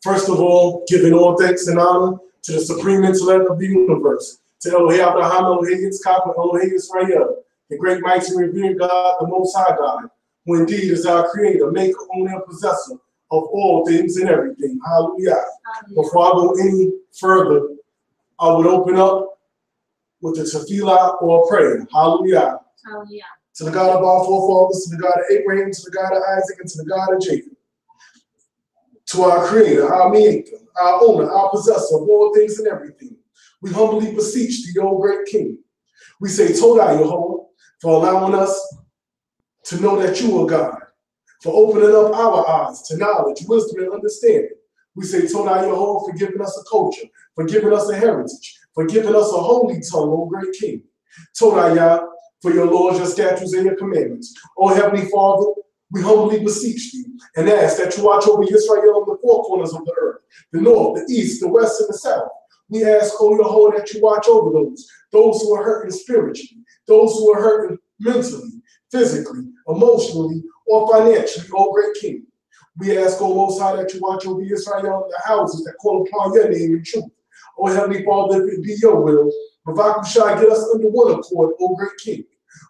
First of all, giving all thanks and honor to the supreme intellect of the universe, to Elohim Abraham, Elohim Yitzchak, and Elohim Israel, the great, mighty, and revered God, the Most High God, who indeed is our creator, maker, owner, and possessor of all things and everything. Hallelujah. Before I go any further, I would open up with the tefillah or prayer. Hallelujah. Hallelujah. To the God of our forefathers, to the God of Abraham, to the God of Isaac, and to the God of Jacob. To our creator, our maker, our owner, our possessor of all things and everything, we humbly beseech thee, O great King. We say, Todah Yehovah, for allowing us to know that you are God, for opening up our eyes to knowledge, wisdom, and understanding. We say, Todah Yehovah, for giving us a culture, for giving us a heritage, for giving us a holy tongue, O great King. Todah Yah, for your laws, your statutes, and your commandments. O Heavenly Father, we humbly beseech thee and ask that you watch over Israel on the four corners of the earth, the north, the east, the west, and the south. We ask, O Yehovah, that you watch over those who are hurting spiritually, those who are hurting mentally, physically, emotionally, or financially, O great King. We ask, O Most High, that you watch over Israel in the houses that call upon your name in truth. O Heavenly Father, if it be your will, Bavakushai, get us under one accord, O great King.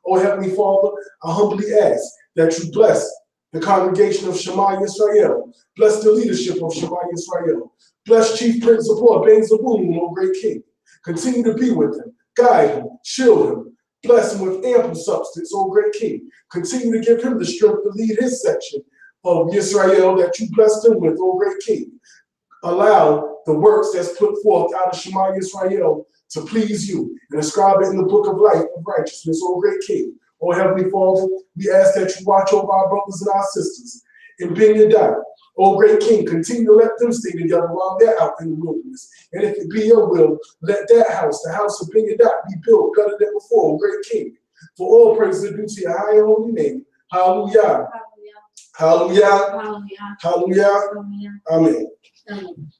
O Heavenly Father, I humbly ask that you bless the congregation of Shema Yisrael, bless the leadership of Shema Yisrael, bless Chief Prince of Port, Ben Zabun, O great King. Continue to be with him, guide him, shield him, bless him with ample substance, O great King. Continue to give him the strength to lead his section of Yisrael that you blessed him with, O great King. Allow the works that's put forth out of Shema Yisrael to please you and inscribe it in the book of life of righteousness, O great King. O Heavenly Father, we ask that you watch over our brothers and our sisters in Ben Yedai. O great King, continue to let them stay together while they're out in the wilderness. And if it be your will, let that house, the house of Ben Yedai, be built better than before, O great King. For all praise is due to your high and holy name. Hallelujah. Hallelujah. Hallelujah. Amen. Amen.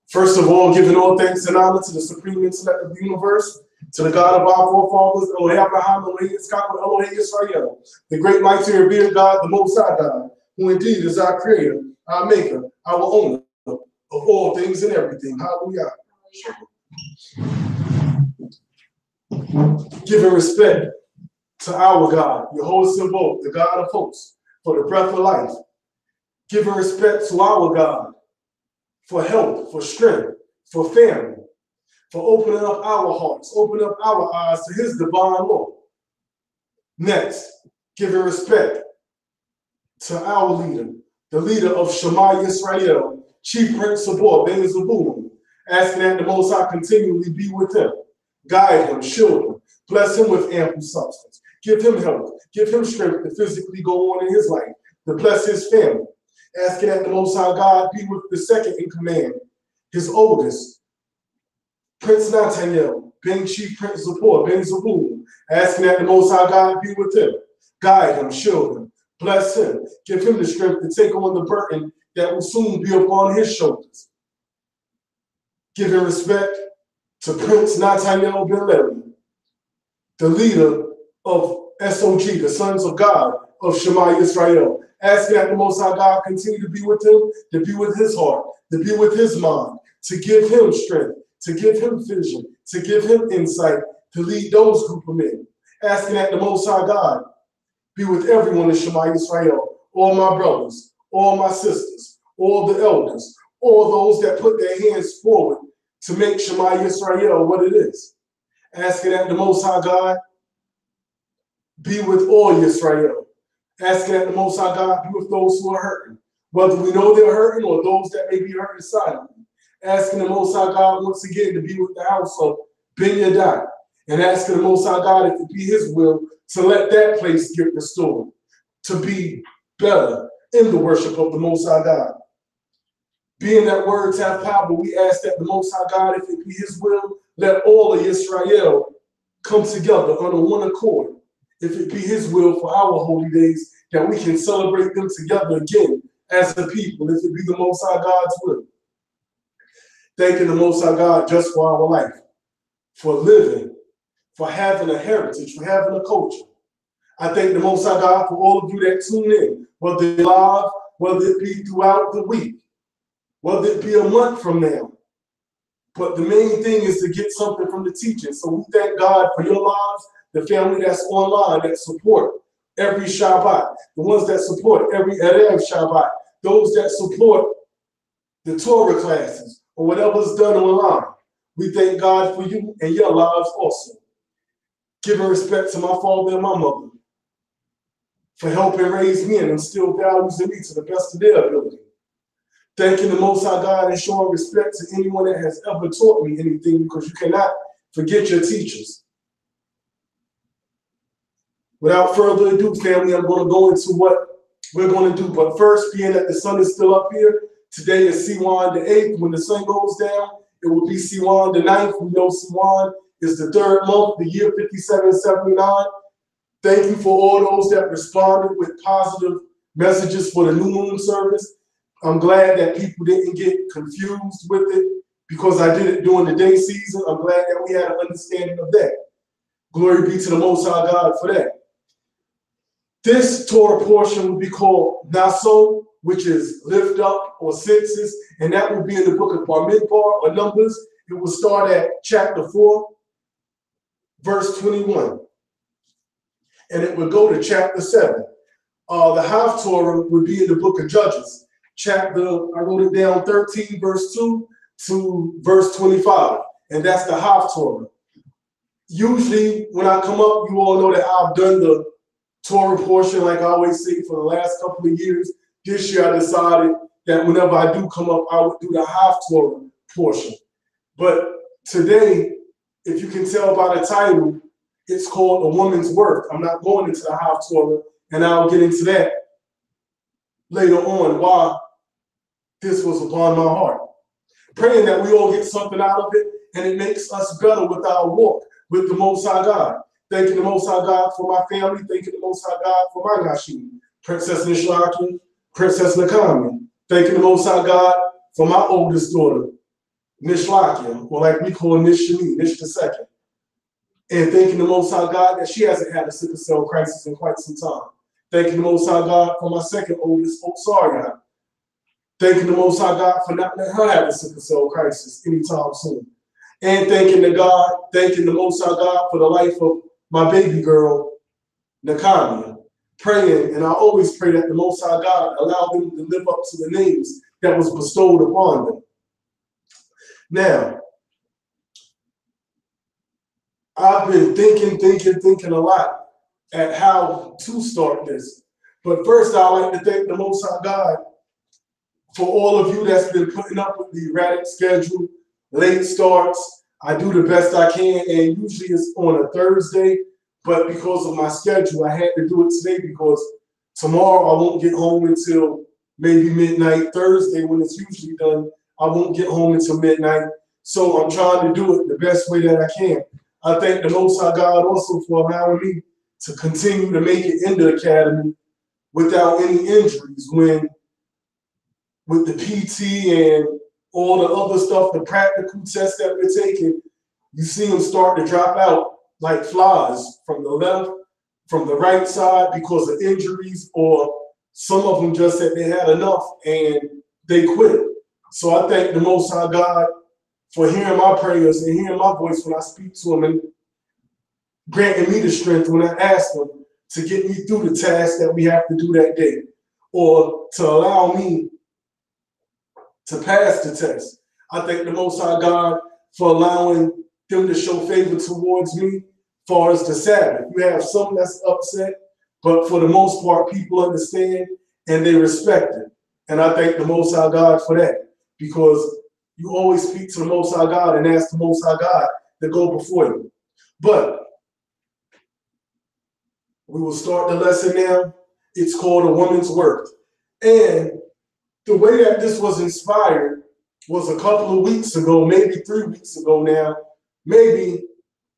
First of all, giving all thanks and honor to the supreme intellect of the universe, to the God of our forefathers, Elohim Abraham, Elohim Yitzchak, and Elohim Israel, the great, mighty, and revered God, the Most High God, who indeed is our creator, our maker, our owner of all things and everything. Hallelujah. Giving respect to our God, Yehovah Sabaoth, the God of hosts, for the breath of life. Giving respect to our God, for health, for strength, for family, for opening up our hearts, opening up our eyes to his divine law. Next, giving respect to our leader, the leader of Shema Yisrael, Chief Prince Sabor, Ben Zabun, asking that the Most High continually be with him, guide him, shield him, bless him with ample substance, give him health, give him strength to physically go on in his life, to bless his family, asking that the Most High God be with the second in command, his oldest, Prince Nathaniel, being Chief Prince Zapor, Ben Zabun, asking that the Most High God be with him, guide him, shield him, bless him, give him the strength to take on the burden that will soon be upon his shoulders. Giving respect to Prince Nathaniel Ben Levi, the leader of SOG, the Sons of God of Shema Yisrael, asking that the Most High God continue to be with him, to be with his heart, to be with his mind, to give him strength, to give him vision, to give him insight, to lead those group of men. Asking that the Most High God be with everyone in Shema Yisrael, all my brothers, all my sisters, all the elders, all those that put their hands forward to make Shema Yisrael what it is. Asking that the Most High God be with all Yisrael. Asking that the Most High God be with those who are hurting, whether we know they're hurting or those that may be hurting silently. Asking the Most High God once again to be with the house of Ben Yedai, and asking the Most High God, if it be his will, to let that place get restored, to be better in the worship of the Most High God. Being that words have power, we ask that the Most High God, if it be his will, let all of Israel come together under one accord. If it be his will for our holy days, that we can celebrate them together again as a people, if it be the Most High God's will. Thanking the Most High God just for our life, for living, for having a heritage, for having a culture. I thank the Most High God for all of you that tune in, whether live, whether it be throughout the week, whether it be a month from now. But the main thing is to get something from the teaching. So we thank God for your lives, the family that's online, that support every Shabbat, the ones that support every Erev Shabbat, those that support the Torah classes, or whatever's done online. We thank God for you and your lives also. Giving respect to my father and my mother for helping raise me and instill values in me to the best of their ability. Thanking the Most High God and showing respect to anyone that has ever taught me anything, because you cannot forget your teachers. Without further ado, family, I'm going to go into what we're going to do. But first, being that the sun is still up here, today is Siwan the 8th. When the sun goes down, it will be Siwan the 9th. We know Siwan is the 3rd month, the year 5779. Thank you for all those that responded with positive messages for the new moon service. I'm glad that people didn't get confused with it because I did it during the day season. I'm glad that we had an understanding of that. Glory be to the Most High God for that. This Torah portion will be called Naso, which is lift up or census, and that will be in the book of Bamidbar or Numbers. It will start at chapter 4, verse 21. And it will go to chapter 7. The half Torah would be in the book of Judges. I wrote it down, 13, verse 2 to verse 25. And that's the half Torah. Usually, when I come up, you all know that I've done the Torah portion, like I always say, for the last couple of years. This year, I decided that whenever I do come up, I would do the half Torah portion. But today, if you can tell by the title, it's called A Woman's Worth. I'm not going into the half Torah, and I'll get into that later on, why this was upon my heart. Praying that we all get something out of it, and it makes us better with our walk with the Most High God. Thanking the Most High God for my family. Thanking the Most High God for my Nashim, Princess Nishlackyah, Princess Nakami. Thanking the Most High God for my oldest daughter, Nishlackyah, or like we call Nish the second. And thanking the Most High God that she hasn't had a sickle cell crisis in quite some time. Thanking the Most High God for my second oldest, Oksariah. Thanking the Most High God for not letting her have a sickle cell crisis anytime soon. And thanking the Most High God for the life of my baby girl, Nakami. Praying, and I always pray that the Most High God allow them to live up to the names that was bestowed upon them. Now, I've been thinking a lot at how to start this. But first, I'd like to thank the Most High God for all of you that's been putting up with the erratic schedule, late starts. I do the best I can, and usually it's on a Thursday, but because of my schedule, I had to do it today because tomorrow I won't get home until maybe midnight. Thursday, when it's usually done, I won't get home until midnight. So I'm trying to do it the best way that I can. I thank the Most High God also for allowing me to continue to make it in the academy without any injuries, when with the PT and all the other stuff, the practical tests that we're taking, you see them start to drop out like flies from the left, from the right side because of injuries, or some of them just said they had enough and they quit. So I thank the Most High God for hearing my prayers and hearing my voice when I speak to him, and granting me the strength when I ask him to get me through the task that we have to do that day, or to allow me to pass the test. I thank the Most High God for allowing them to show favor towards me as far as the Sabbath. You have some that's upset, but for the most part, people understand and they respect it. And I thank the Most High God for that, because you always speak to the Most High God and ask the Most High God to go before you. But we will start the lesson now. It's called A Woman's Worth. And the way that this was inspired was a couple of weeks ago, maybe 3 weeks ago now, maybe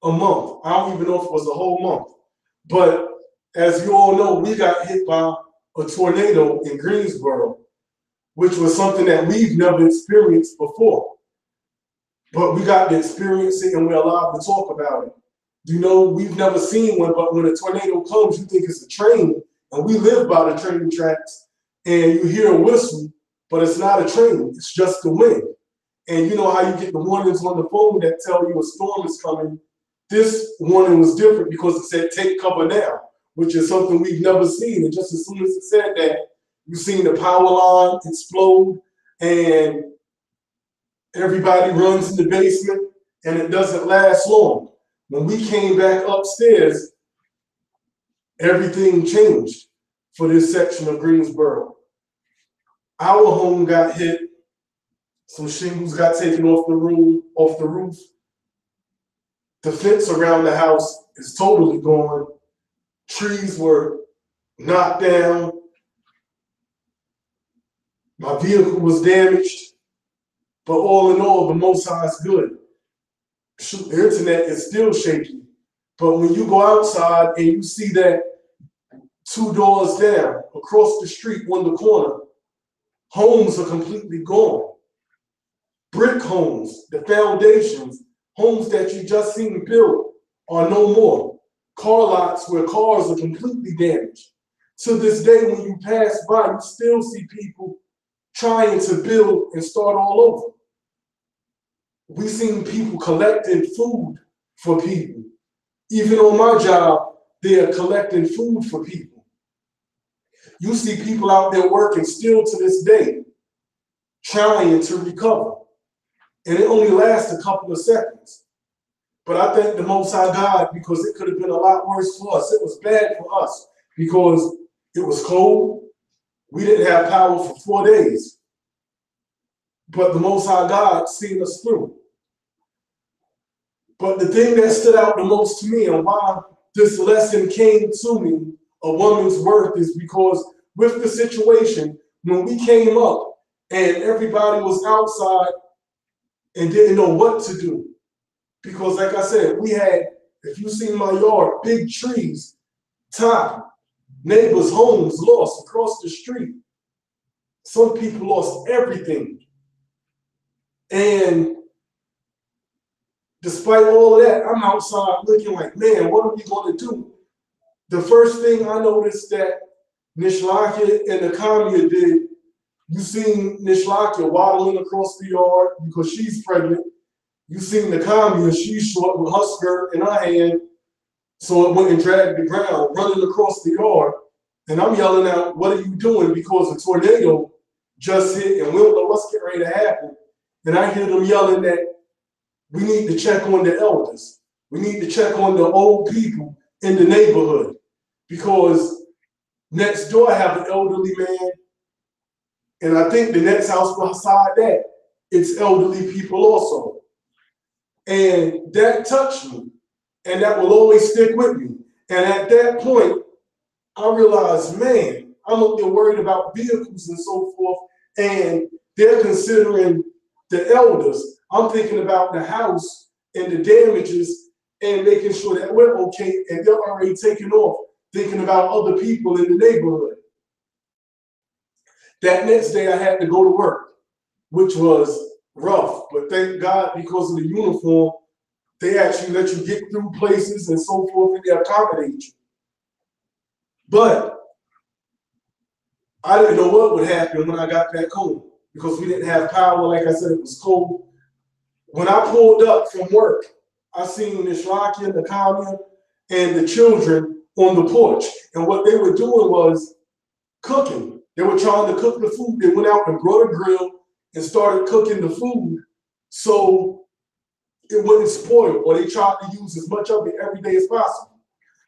a month. I don't even know if it was a whole month. But as you all know, we got hit by a tornado in Greensboro, which was something that we've never experienced before. But we got to experience it, and we're allowed to talk about it. You know, we've never seen one, but when a tornado comes, you think it's a train, and we live by the train tracks, and you hear a whistle, but it's not a train, it's just the wind. And you know how you get the warnings on the phone that tell you a storm is coming? This warning was different because it said, take cover now, which is something we've never seen. And just as soon as it said that, you've seen the power line explode and everybody runs in the basement, and it doesn't last long. When we came back upstairs, everything changed for this section of Greensboro. Our home got hit. Some shingles got taken off the roof. The fence around the house is totally gone. Trees were knocked down. My vehicle was damaged. But all in all, the Most High is good. Shoot, the internet is still shaky. But when you go outside and you see that 2 doors down, across the street on the corner, homes are completely gone. Brick homes, the foundations, homes that you just seen built are no more. Car lots where cars are completely damaged. To this day, when you pass by, you still see people trying to build and start all over. We seen people collecting food for people. Even on my job, they are collecting food for people. You see people out there working still to this day, trying to recover. And it only lasts a couple of seconds. But I thank the Most High God because it could have been a lot worse for us. It was bad for us because it was cold. We didn't have power for 4 days. But the Most High God seen us through. But the thing that stood out the most to me and why this lesson came to me, a woman's worth, is because with the situation, when we came up and everybody was outside and didn't know what to do. Because like I said, we had, if you see my yard, big trees, top, neighbors' homes lost across the street. Some people lost everything. And despite all of that, I'm outside looking like, man, what are we going to do? The first thing I noticed that Nishlackyah and Nakamiya did, you seen Nishlackyah waddling across the yard because she's pregnant. You seen Nakamiya, she's short with her skirt in her hand, so it went and dragged the ground, running across the yard. And I'm yelling out, what are you doing? Because a tornado just hit and we don't know what's getting ready to happen. And I hear them yelling that we need to check on the elders. We need to check on the old people in the neighborhood. Because next door I have an elderly man, and I think the next house beside that, it's elderly people also. And that touched me, and that will always stick with me. And at that point, I realized, man, I'm up there worried about vehicles and so forth, and they're considering the elders. I'm thinking about the house and the damages and making sure that we're okay, and they're already taking off, thinking about other people in the neighborhood. That next day I had to go to work, which was rough, but thank God because of the uniform, they actually let you get through places and so forth, and they accommodate you. But I didn't know what would happen when I got back home because we didn't have power. Like I said, it was cold. When I pulled up from work, I seen Nishlackyah, Nakamiya, and the children on the porch. And what they were doing was cooking. They were trying to cook the food. They went out and brought a grill and started cooking the food so it wouldn't spoil, or they tried to use as much of it every day as possible.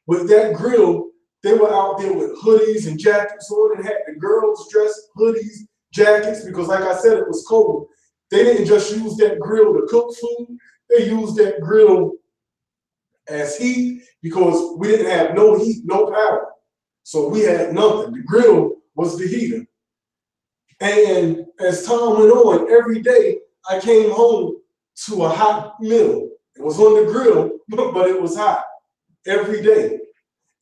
With that grill, they were out there with hoodies and jackets on and had the girls dressed hoodies, jackets, because like I said, it was cold. They didn't just use that grill to cook food. They used that grill as heat because we didn't have no heat, no power. So we had nothing. The grill was the heater. And as time went on, every day I came home to a hot meal. It was on the grill, but it was hot every day.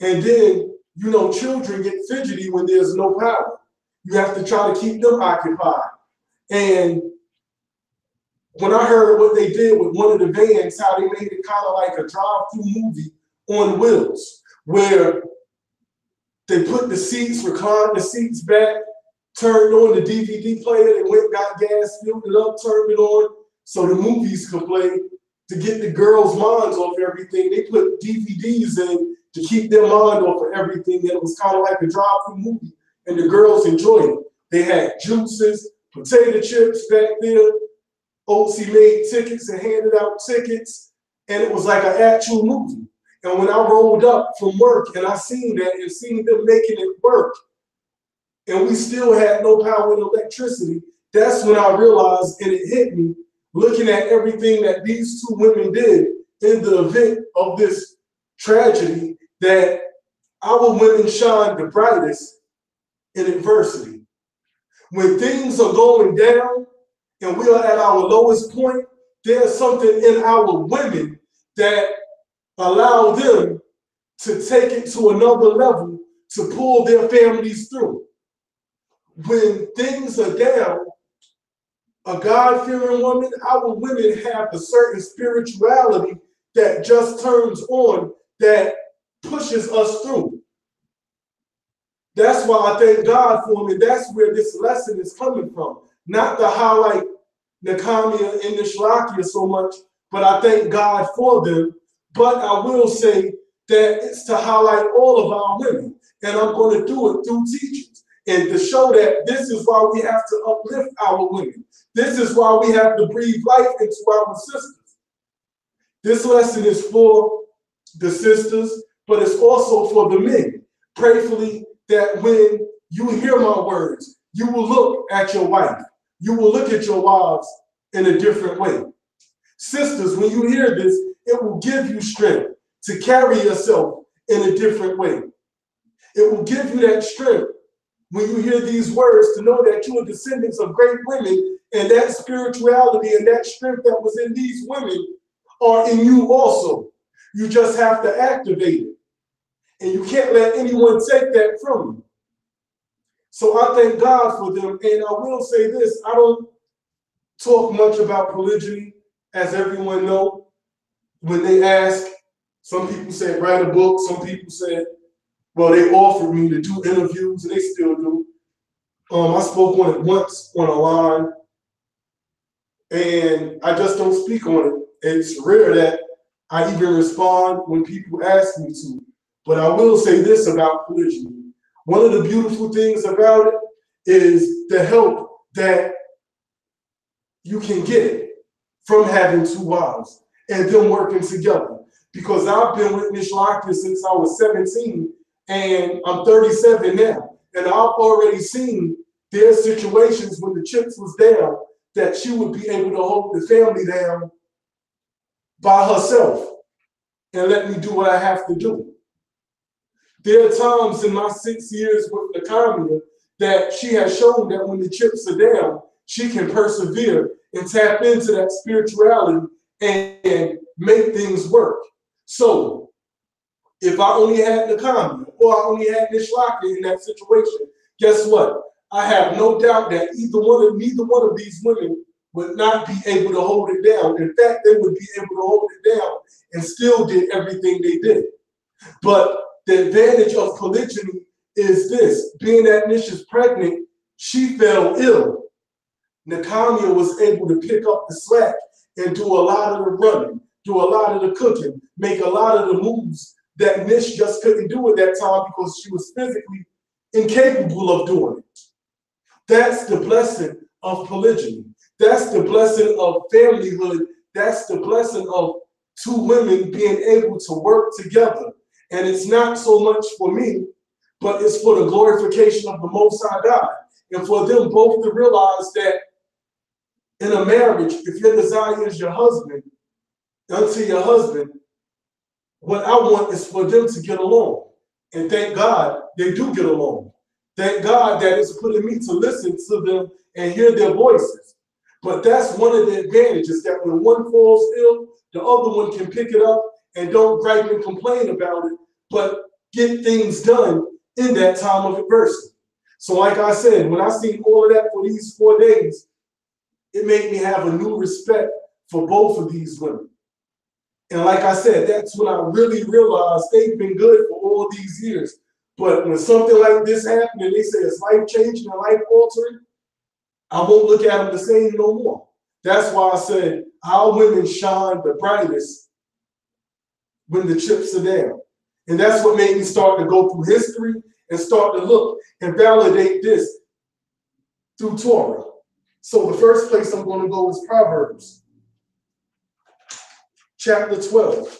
And then, you know, children get fidgety when there's no power. You have to try to keep them occupied. And when I heard what they did with one of the vans, how they made it kind of like a drive-through movie on wheels, where they put the seats, reclined the seats back turned on the DVD player. They went, got gas, filled it up, turned it on so the movies could play. To get the girls' minds off everything, they put DVDs in to keep their mind off of everything. And it was kind of like a drive-through movie, and the girls enjoyed it. They had juices, potato chips back there. Oatsy made tickets and handed out tickets, and it was like an actual movie. And when I rolled up from work and I seen that and seen them making it work, and we still had no power and electricity, that's when I realized, and it hit me, looking at everything that these two women did in the event of this tragedy, that our women shine the brightest in adversity. When things are going down and we are at our lowest point, there's something in our women that allow them to take it to another level to pull their families through. When things are down, a God-fearing woman, our women have a certain spirituality that just turns on, that pushes us through. That's why I thank God for them, and that's where this lesson is coming from. Not to highlight Naphtali and Nishlackyah so much, but I thank God for them. But I will say that it's to highlight all of our women, and I'm going to do it through teachings, and to show that this is why we have to uplift our women. This is why we have to breathe life into our sisters. This lesson is for the sisters, but it's also for the men. Prayfully, that when you hear my words, you will look at your wife. You will look at your wives in a different way. Sisters, when you hear this, it will give you strength to carry yourself in a different way. It will give you that strength when you hear these words to know that you are descendants of great women, and that spirituality and that strength that was in these women are in you also. You just have to activate it. And you can't let anyone take that from you. So I thank God for them. And I will say this, I don't talk much about polygyny, as everyone knows. When they ask, some people said write a book, some people said, well, they offered me to do interviews, and they still do. I spoke on it once on a line, and I just don't speak on it. It's rare that I even respond when people ask me to. But I will say this about polygyny. One of the beautiful things about it is the help that you can get from having two wives and them working together. Because I've been with Nishlackyah since I was 17, and I'm 37 now. And I've already seen their situations when the chips was down, that she would be able to hold the family down by herself and let me do what I have to do. There are times in my 6 years with Naphtali that she has shown that when the chips are down, she can persevere and tap into that spirituality and make things work. So if I only had Naphtali or I only had Nishlackyah in that situation, guess what? I have no doubt that neither one of these women would not be able to hold it down. In fact, they would be able to hold it down and still did everything they did. But the advantage of polygyny is this: being that Nish is pregnant, she fell ill. Naphtali was able to pick up the slack and do a lot of the running, do a lot of the cooking, make a lot of the moves that Nish just couldn't do at that time because she was physically incapable of doing it. That's the blessing of polygyny. That's the blessing of familyhood. That's the blessing of two women being able to work together. And it's not so much for me, but it's for the glorification of the Most High God. And for them both to realize that in a marriage, if your desire is your husband, unto your husband, what I want is for them to get along. And thank God they do get along. Thank God that it's putting me to listen to them and hear their voices. But that's one of the advantages, that when one falls ill, the other one can pick it up and don't gripe and complain about it, but get things done in that time of adversity. So like I said, when I seen all of that for these 4 days, it made me have a new respect for both of these women. And like I said, that's when I really realized they've been good for all these years. But when something like this happened and they say it's life-changing and life-altering, I won't look at them the same no more. That's why I said our women shine the brightest when the chips are down. And that's what made me start to go through history and start to look and validate this through Torah. So the first place I'm going to go is Proverbs, chapter 12.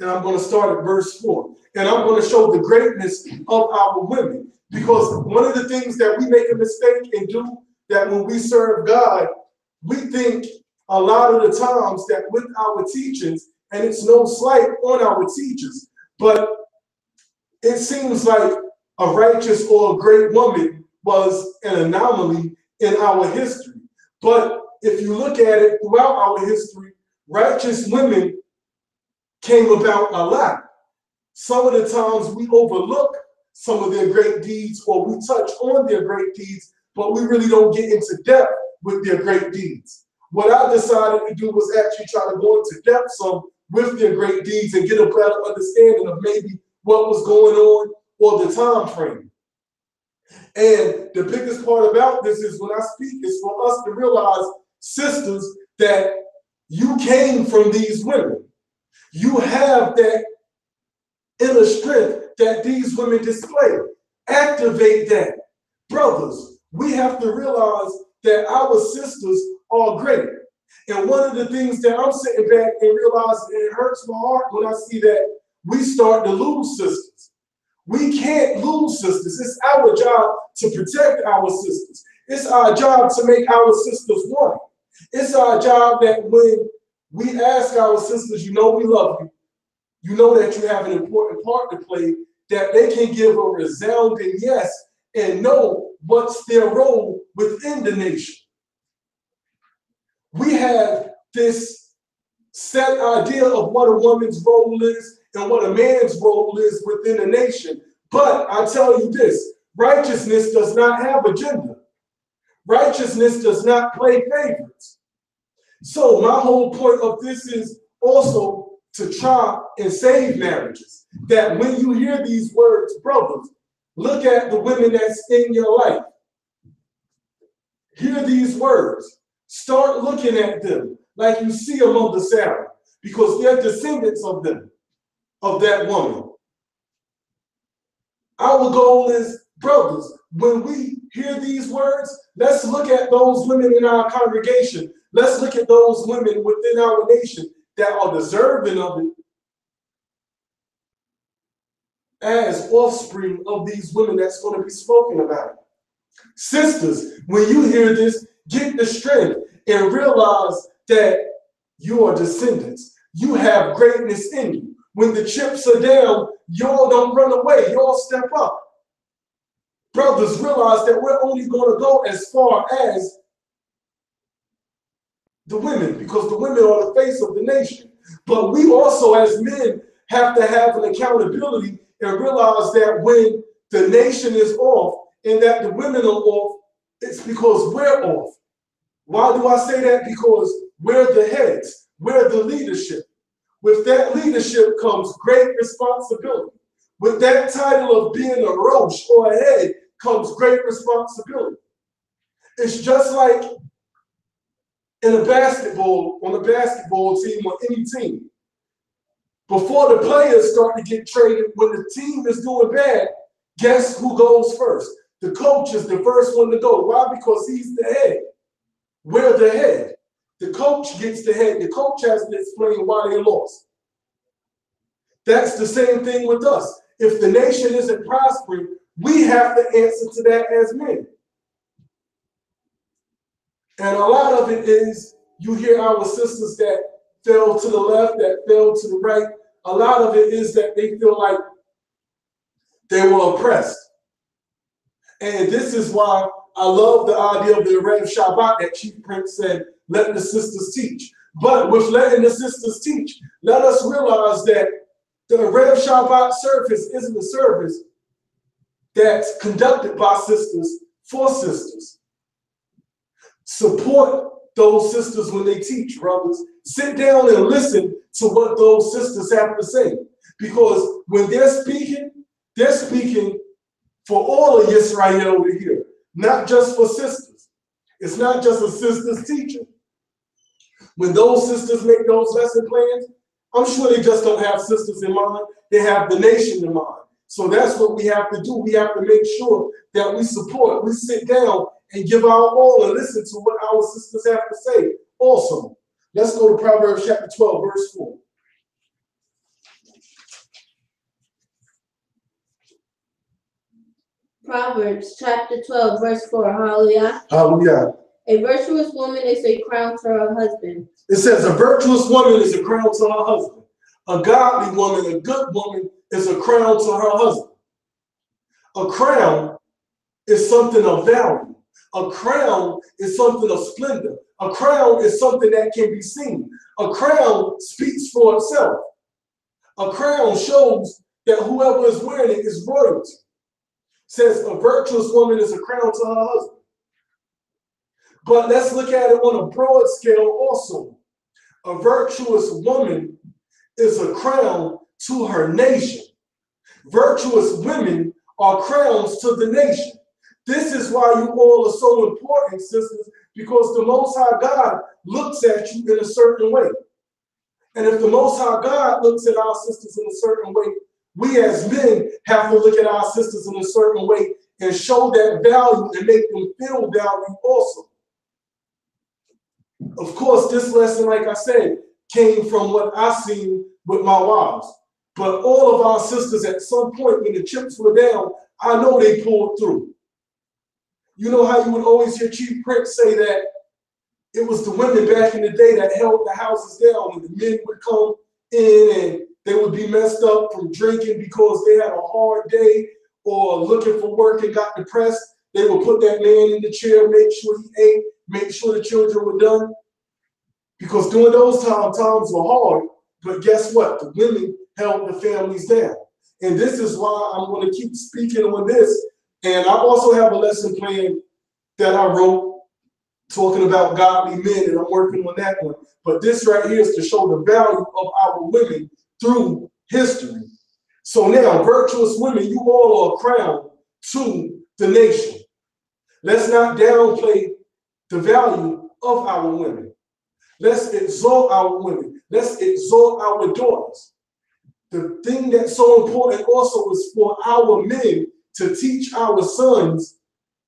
And I'm going to start at verse 4. And I'm going to show the greatness of our women. Because one of the things that we make a mistake and do, that when we serve God, we think a lot of the times that with our teachings, and it's no slight on our teachers, but it seems like a righteous or a great woman was an anomaly in our history. But if you look at it throughout our history, righteous women came about a lot. Some of the times we overlook some of their great deeds, or we touch on their great deeds, but we really don't get into depth with their great deeds. What I decided to do was actually try to go into depth some with their great deeds and get a better understanding of maybe what was going on or the time frame. And the biggest part about this is when I speak is for us to realize, sisters, that you came from these women. You have that inner strength that these women display. Activate that. Brothers, we have to realize that our sisters are great. And one of the things that I'm sitting back and realizing, and it hurts my heart when I see that we start to lose sisters. We can't lose sisters. It's our job to protect our sisters. It's our job to make our sisters one. It's our job that when we ask our sisters, you know we love you, you know that you have an important part to play, that they can give a resounding yes and know what's their role within the nation. We have this set idea of what a woman's role is and what a man's role is within a nation. But I tell you this, righteousness does not have a gender. Righteousness does not play favorites. So my whole point of this is also to try and save marriages. That when you hear these words, brothers, look at the women that's in your life. Hear these words. Start looking at them like you see them on the Sarah, because they're descendants of them, of that woman. Our goal is, brothers, when we hear these words, let's look at those women in our congregation. Let's look at those women within our nation that are deserving of it as offspring of these women that's going to be spoken about. Sisters, when you hear this, get the strength and realize that you are descendants. You have greatness in you. When the chips are down, y'all don't run away. Y'all step up. Brothers, realize that we're only going to go as far as the women, because the women are the face of the nation. But we also, as men, have to have an accountability and realize that when the nation is off and that the women are off, it's because we're off. Why do I say that? Because we're the heads. We're the leadership. With that leadership comes great responsibility. With that title of being a rosh or a head comes great responsibility. It's just like in a basketball, on a basketball team or any team. Before the players start to get traded, when the team is doing bad, guess who goes first? The coach is the first one to go. Why? Because he's the head. We're the head. The coach gets the head. The coach has to explain why they lost. That's the same thing with us. If the nation isn't prospering, we have to answer to that as men. And a lot of it is, you hear our sisters that fell to the left, that fell to the right. A lot of it is that they feel like they were oppressed. And this is why I love the idea of the Rev Shabbat that Chief Prince said, let the sisters teach. But with letting the sisters teach, let us realize that the Rev Shabbat service isn't a service that's conducted by sisters for sisters. Support those sisters when they teach, brothers. Sit down and listen to what those sisters have to say. Because when they're speaking for all of Yisrael over here, not just for sisters. It's not just a sister's teaching. When those sisters make those lesson plans, I'm sure they just don't have sisters in mind. They have the nation in mind. So that's what we have to do. We have to make sure that we support, we sit down and give our all and listen to what our sisters have to say also. Let's go to Proverbs chapter 12, verse 4. Proverbs chapter 12, verse 4. Hallelujah. Hallelujah. A virtuous woman is a crown to her husband. It says a virtuous woman is a crown to her husband. A godly woman, a good woman, is a crown to her husband. A crown is something of value. A crown is something of splendor. A crown is something that can be seen. A crown speaks for itself. A crown shows that whoever is wearing it is royalty. It says a virtuous woman is a crown to her husband. But let's look at it on a broad scale also. A virtuous woman is a crown to her nation. Virtuous women are crowns to the nation. This is why you all are so important, sisters, because the Most High God looks at you in a certain way. And if the Most High God looks at our sisters in a certain way, we as men have to look at our sisters in a certain way and show that value and make them feel value also. Of course, this lesson, like I said, came from what I seen with my wives. But all of our sisters at some point when the chips were down, I know they pulled through. You know how you would always hear Chief Prince say that it was the women back in the day that held the houses down when the men would come in and they would be messed up from drinking because they had a hard day or looking for work and got depressed. They would put that man in the chair, make sure he ate, make sure the children were done. Because during those times were hard, but guess what? The women held the families down. And this is why I'm going to keep speaking on this. And I also have a lesson plan that I wrote talking about godly men, and I'm working on that one. But this right here is to show the value of our women through history. So now, virtuous women, you all are a crown to the nation. Let's not downplay the value of our women. Let's exalt our women. Let's exalt our daughters. The thing that's so important also is for our men to teach our sons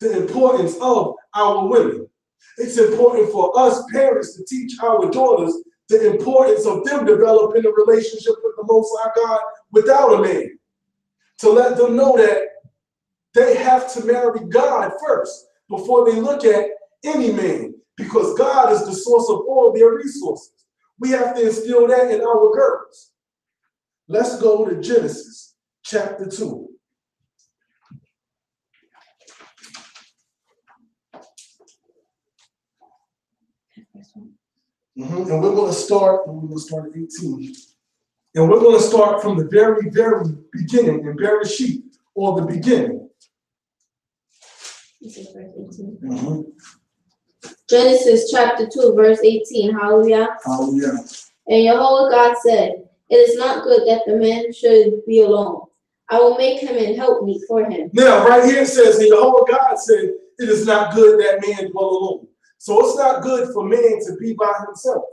the importance of our women. It's important for us parents to teach our daughters the importance of them developing a relationship with the Most High God without a man. To let them know that they have to marry God first before they look at any man, because God is the source of all their resources. We have to instill that in our girls. Let's go to Genesis chapter 2. And we're going to start at 18. And we're going to start from the very, very beginning in Bereshit, or the beginning. This is verse 18. Genesis chapter 2, verse 18. Hallelujah. Hallelujah. And Jehovah God said, "It is not good that the man should be alone. I will make him an helpmeet for him." Now, right here it says, and Jehovah God said, it is not good that man dwell alone. So it's not good for man to be by himself.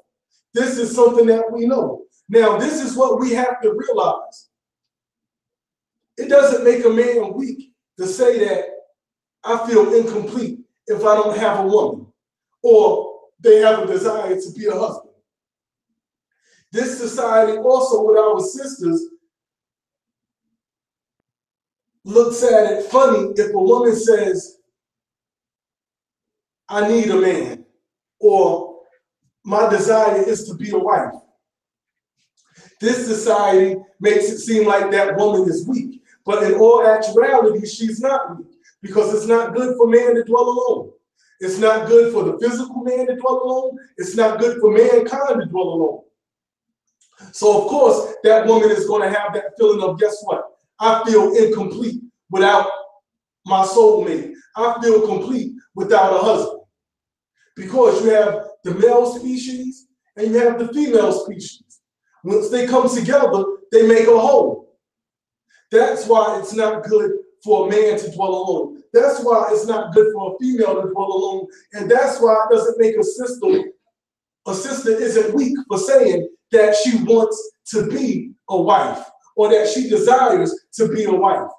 This is something that we know. Now, this is what we have to realize. It doesn't make a man weak to say that I feel incomplete if I don't have a woman, or they have a desire to be a husband. This society also with our sisters looks at it funny if a woman says, I need a man, or my desire is to be a wife. This society makes it seem like that woman is weak, but in all actuality, she's not weak, because it's not good for man to dwell alone. It's not good for the physical man to dwell alone. It's not good for mankind to dwell alone. So of course, that woman is going to have that feeling of, guess what? I feel incomplete without my soulmate. I feel complete without a husband. Because you have the male species and you have the female species. Once they come together, they make a whole. That's why it's not good for a man to dwell alone. That's why it's not good for a female to dwell alone. And that's why it doesn't make a sister isn't weak for saying that she wants to be a wife or that she desires to be a wife.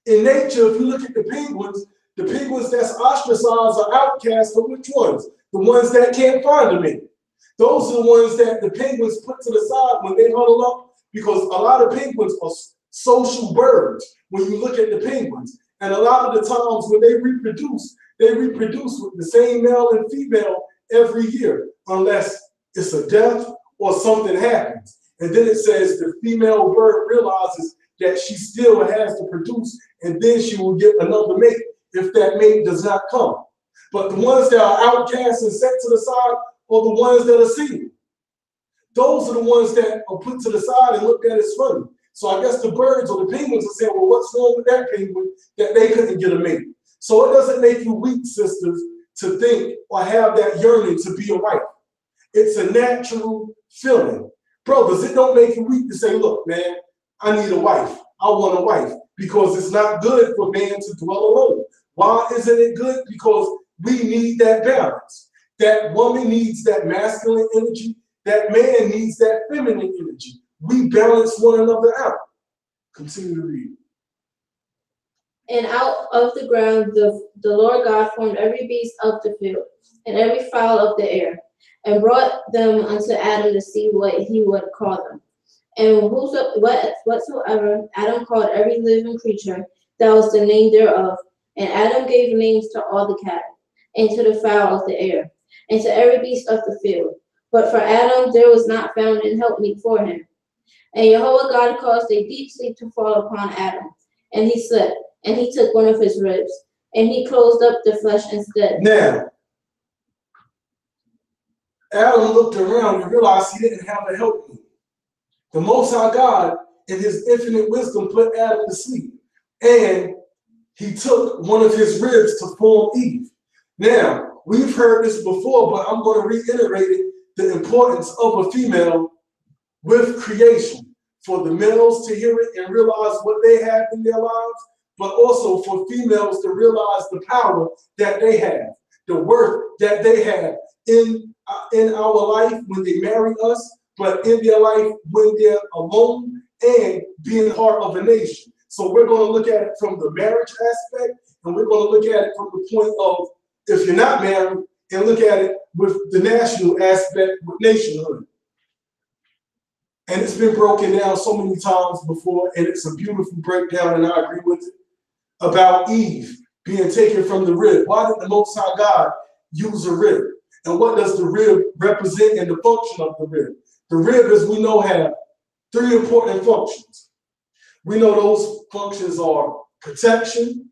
In nature, if you look at the penguins that's ostracized or outcast are which ones? The ones that can't find a mate. Those are the ones that the penguins put to the side when they huddle up, because a lot of penguins are social birds when you look at the penguins. And a lot of the times when they reproduce with the same male and female every year, unless it's a death or something happens. And then it says the female bird realizes that she still has to produce, and then she will get another mate if that mate does not come. But the ones that are outcast and set to the side are the ones that are single. Those are the ones that are put to the side and looked at as funny. So I guess the birds or the penguins are saying, well, what's wrong with that penguin that they couldn't get a mate? So it doesn't make you weak, sisters, to think or have that yearning to be a wife. It's a natural feeling. Brothers, it don't make you weak to say, look, man, I need a wife. I want a wife. Because it's not good for man to dwell alone. Why isn't it good? Because we need that balance. That woman needs that masculine energy. That man needs that feminine energy. We balance one another out. Continue to read. And out of the ground the Lord God formed every beast of the field, and every fowl of the air, and brought them unto Adam to see what he would call them. And whatsoever Adam called every living creature, that was the name thereof. And Adam gave names to all the cattle, and to the fowl of the air, and to every beast of the field. But for Adam there was not found an helpmeet for him. And Jehovah God caused a deep sleep to fall upon Adam, and he slept. And he took one of his ribs, and he closed up the flesh instead. Now, Adam looked around and realized he didn't have a helpmeet. The Most High God, in his infinite wisdom, put Adam to sleep. And he took one of his ribs to form Eve. Now, we've heard this before, but I'm going to reiterate it, the importance of a female with creation. For the males to hear it and realize what they have in their lives, but also for females to realize the power that they have, the worth that they have in our life when they marry us, but in their life when they're alone and being part of a nation. So we're going to look at it from the marriage aspect, and we're going to look at it from the point of if you're not married, and look at it with the national aspect with nationhood. And it's been broken down so many times before, and it's a beautiful breakdown, and I agree with it, about Eve being taken from the rib. Why did the Most High God use a rib? And what does the rib represent in the function of the rib? The rib, as we know, have three important functions. We know those functions are protection,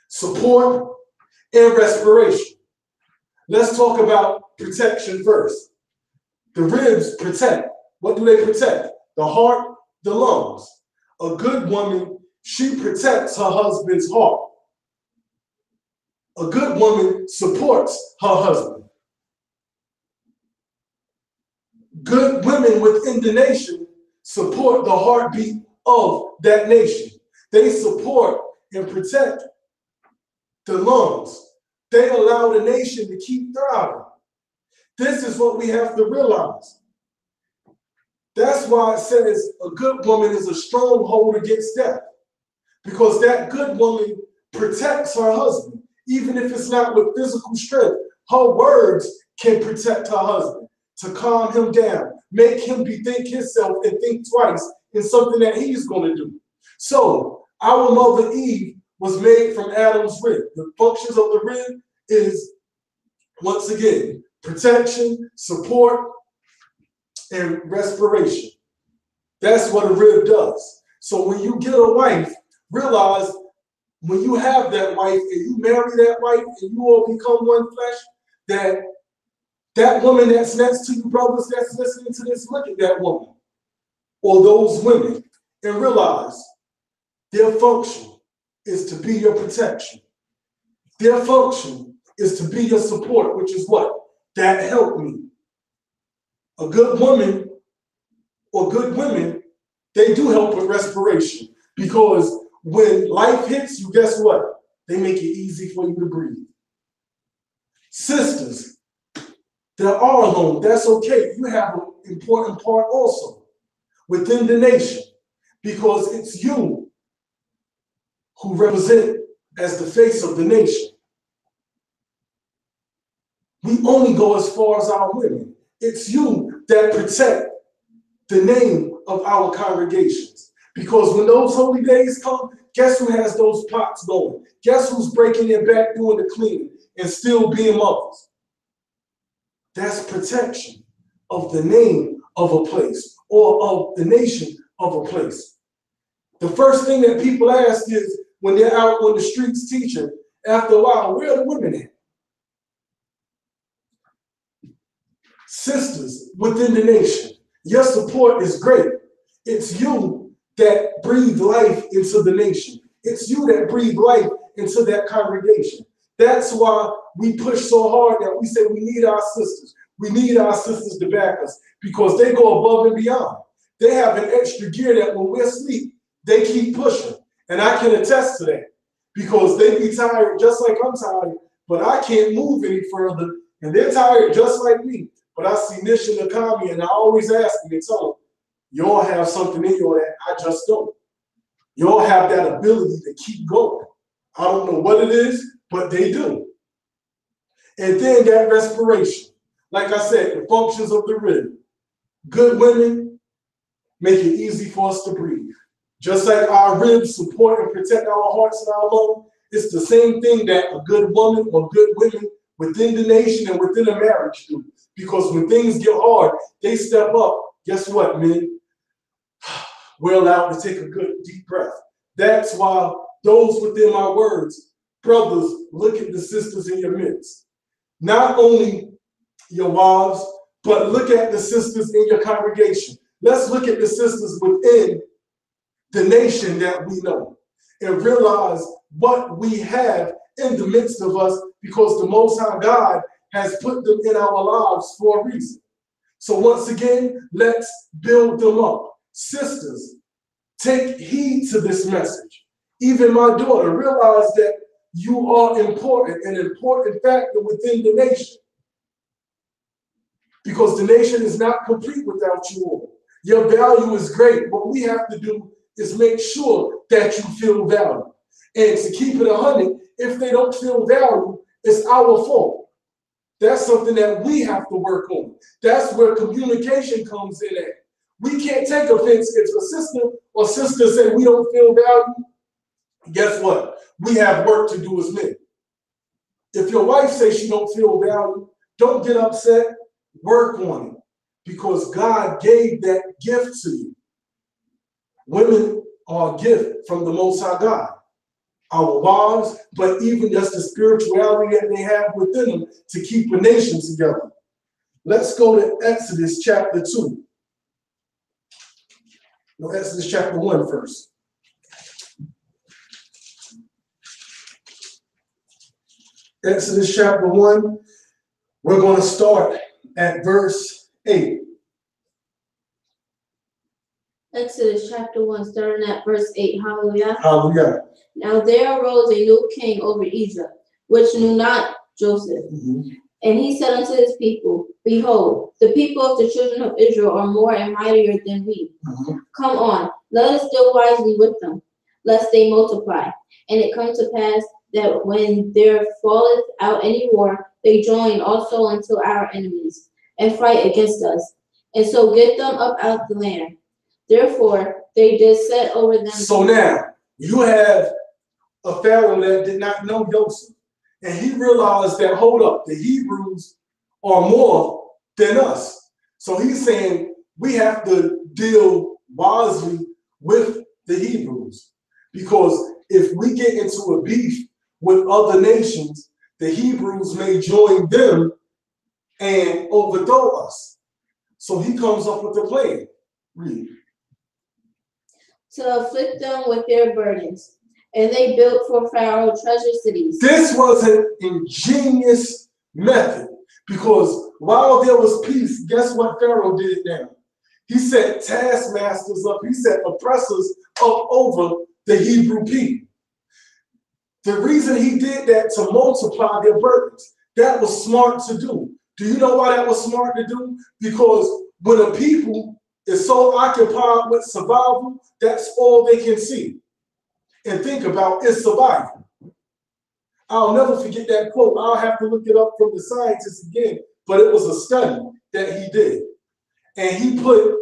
support, and respiration. Let's talk about protection first. The ribs protect. What do they protect? The heart, the lungs. A good woman, she protects her husband's heart. A good woman supports her husband. Good women within the nation support the heartbeat of that nation. They support and protect the lungs. They allow the nation to keep thriving. This is what we have to realize. That's why it says a good woman is a stronghold against death. Because that good woman protects her husband. Even if it's not with physical strength, her words can protect her husband, to calm him down, make him bethink himself and think twice in something that he's going to do. So our mother Eve was made from Adam's rib. The functions of the rib is, once again, protection, support, and respiration. That's what a rib does. So when you get a wife, realize when you have that wife and you marry that wife and you all become one flesh, that woman that's next to you, brothers that's listening to this, look at that woman or those women and realize their function is to be your protection. Their function is to be your support, which is what? That help me. A good woman or good women, they do help with respiration, because when life hits you, guess what? They make it easy for you to breathe. Sisters that are alone, that's okay. You have an important part also within the nation, because it's you who represent as the face of the nation. We only go as far as our women. It's you that protect the name of our congregations. Because when those holy days come, guess who has those pots going? Guess who's breaking their back doing the cleaning and still being mothers? That's protection of the name of a place or of the nation of a place. The first thing that people ask is, when they're out on the streets teaching, after a while, where are the women at? Sisters within the nation, your support is great. It's you that breathe life into the nation. It's you that breathe life into that congregation. That's why we push so hard that we say we need our sisters. We need our sisters to back us, because they go above and beyond. They have an extra gear that when we're asleep, they keep pushing. And I can attest to that, because they be tired just like I'm tired, but I can't move any further. And they're tired just like me. But I see Nishlackyah, and I always ask them and tell them, y'all have something in you that I just don't. Y'all have that ability to keep going. I don't know what it is, but they do. And then that respiration. Like I said, the functions of the rib. Good women make it easy for us to breathe. Just like our ribs support and protect our hearts and our lungs, it's the same thing that a good woman or good women within the nation and within a marriage do. Because when things get hard, they step up. Guess what, men? We're allowed to take a good deep breath. That's why those within my words, brothers, look at the sisters in your midst. Not only your wives, but look at the sisters in your congregation. Let's look at the sisters within the nation that we know and realize what we have in the midst of us, because the Most High God has put them in our lives for a reason. So once again, let's build them up. Sisters, take heed to this message. Even my daughter, realize that you are important, an important factor within the nation. Because the nation is not complete without you all. Your value is great. What we have to do is make sure that you feel valued. And to keep it 100, if they don't feel valued, it's our fault. That's something that we have to work on. That's where communication comes in at. We can't take offense if a sister or sister say we don't feel valued. Guess what? We have work to do as men. If your wife says she don't feel valued, don't get upset. Work on it, because God gave that gift to you. Women are a gift from the Most High God. Our wives, but even just the spirituality that they have within them to keep a nation together. Let's go to Exodus chapter 2. No, Exodus chapter 1 first. Exodus chapter 1, we're going to start at verse 8. Exodus chapter 1, starting at verse 8. Hallelujah. Hallelujah. Now there arose a new king over Egypt, which knew not Joseph. And he said unto his people, Behold, the people of the children of Israel are more and mightier than we. Come on, let us deal wisely with them, lest they multiply. And it come to pass that when there falleth out any war, they join also unto our enemies, and fight against us, and so get them up out the land. Therefore they did set over them. So now, you have a Pharaoh that did not know Joseph. And he realized that, hold up, the Hebrews are more than us. So he's saying we have to deal wisely with the Hebrews. Because if we get into a beef with other nations, the Hebrews may join them and overthrow us. So he comes up with a plan. Read. To afflict them with their burdens. And they built for Pharaoh treasure cities. This was an ingenious method, because while there was peace, guess what Pharaoh did now? He set taskmasters up. He set oppressors up over the Hebrew people. The reason he did that to multiply their burdens, that was smart to do. Do you know why that was smart to do? Because when a people is so occupied with survival, that's all they can see and think about is survival. I'll never forget that quote. I'll have to look it up from the scientists again, but it was a study that he did. And he put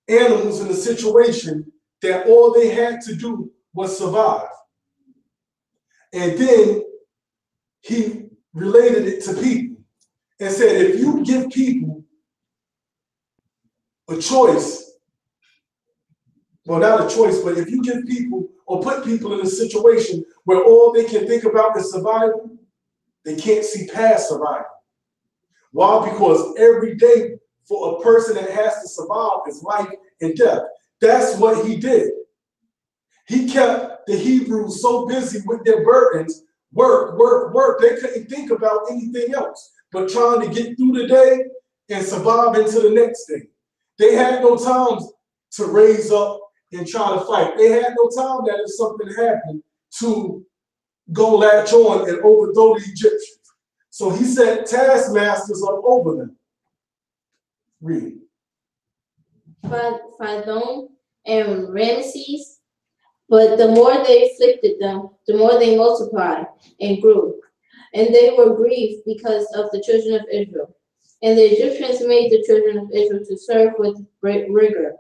animals in a situation that all they had to do was survive. And then he related it to people and said, if you give people a choice, well, not a choice, but if you give people or put people in a situation where all they can think about is survival, they can't see past survival. Why? Because every day for a person that has to survive is life and death. That's what he did. He kept the Hebrews so busy with their burdens, work, work, work. They couldn't think about anything else but trying to get through the day and survive into the next day. They had no time to raise up and try to fight. They had no time that if something happened to go latch on and overthrow the Egyptians. So he set taskmasters up over them. Read. Phidon and Ramesses. But the more they afflicted them, the more they multiplied and grew. And they were grieved because of the children of Israel. And the Egyptians made the children of Israel to serve with rigor.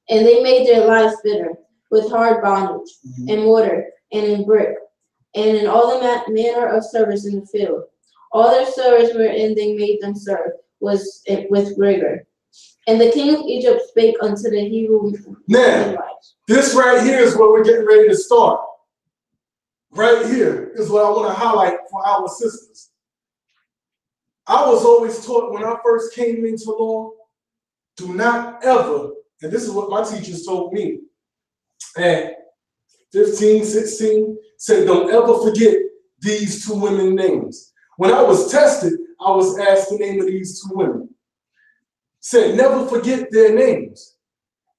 And they made their lives bitter with hard bondage, and mortar, and in brick, and in all the manner of service in the field. All their service wherein they made them serve was with rigor. And the king of Egypt spake unto the Hebrew midwives. This right here is where we're getting ready to start. Right here is what I want to highlight for our sisters. I was always taught when I first came into law, do not ever, and this is what my teachers told me at 15, 16, said don't ever forget these two women names. When I was tested, I was asked the name of these two women. Said never forget their names.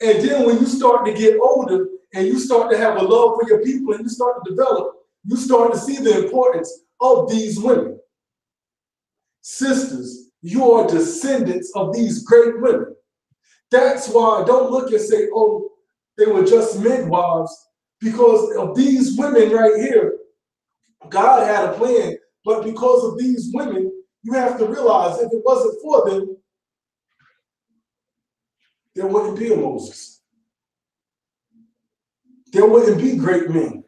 And then when you start to get older and you start to have a love for your people and you start to develop, you start to see the importance of these women. Sisters, you are descendants of these great women. That's why don't look and say, oh, they were just midwives, because of these women right here. God had a plan, but because of these women, you have to realize if it wasn't for them, there wouldn't be a Moses. There wouldn't be great men.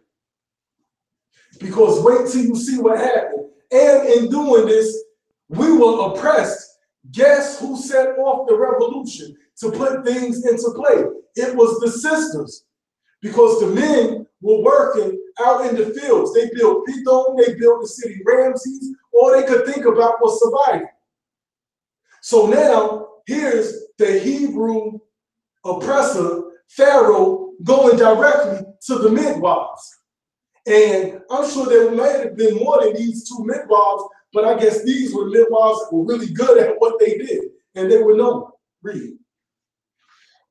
Because wait till you see what happened. And in doing this, we were oppressed. Guess who set off the revolution to put things into play? It was the sisters. Because the men were working out in the fields. They built Pithom, they built the city Ramses. All they could think about was surviving. So now, here's the Hebrew oppressor, Pharaoh, going directly to the midwives. And I'm sure there might have been more than these two midwives, but I guess these were midwives that were really good at what they did, and they were known. Read.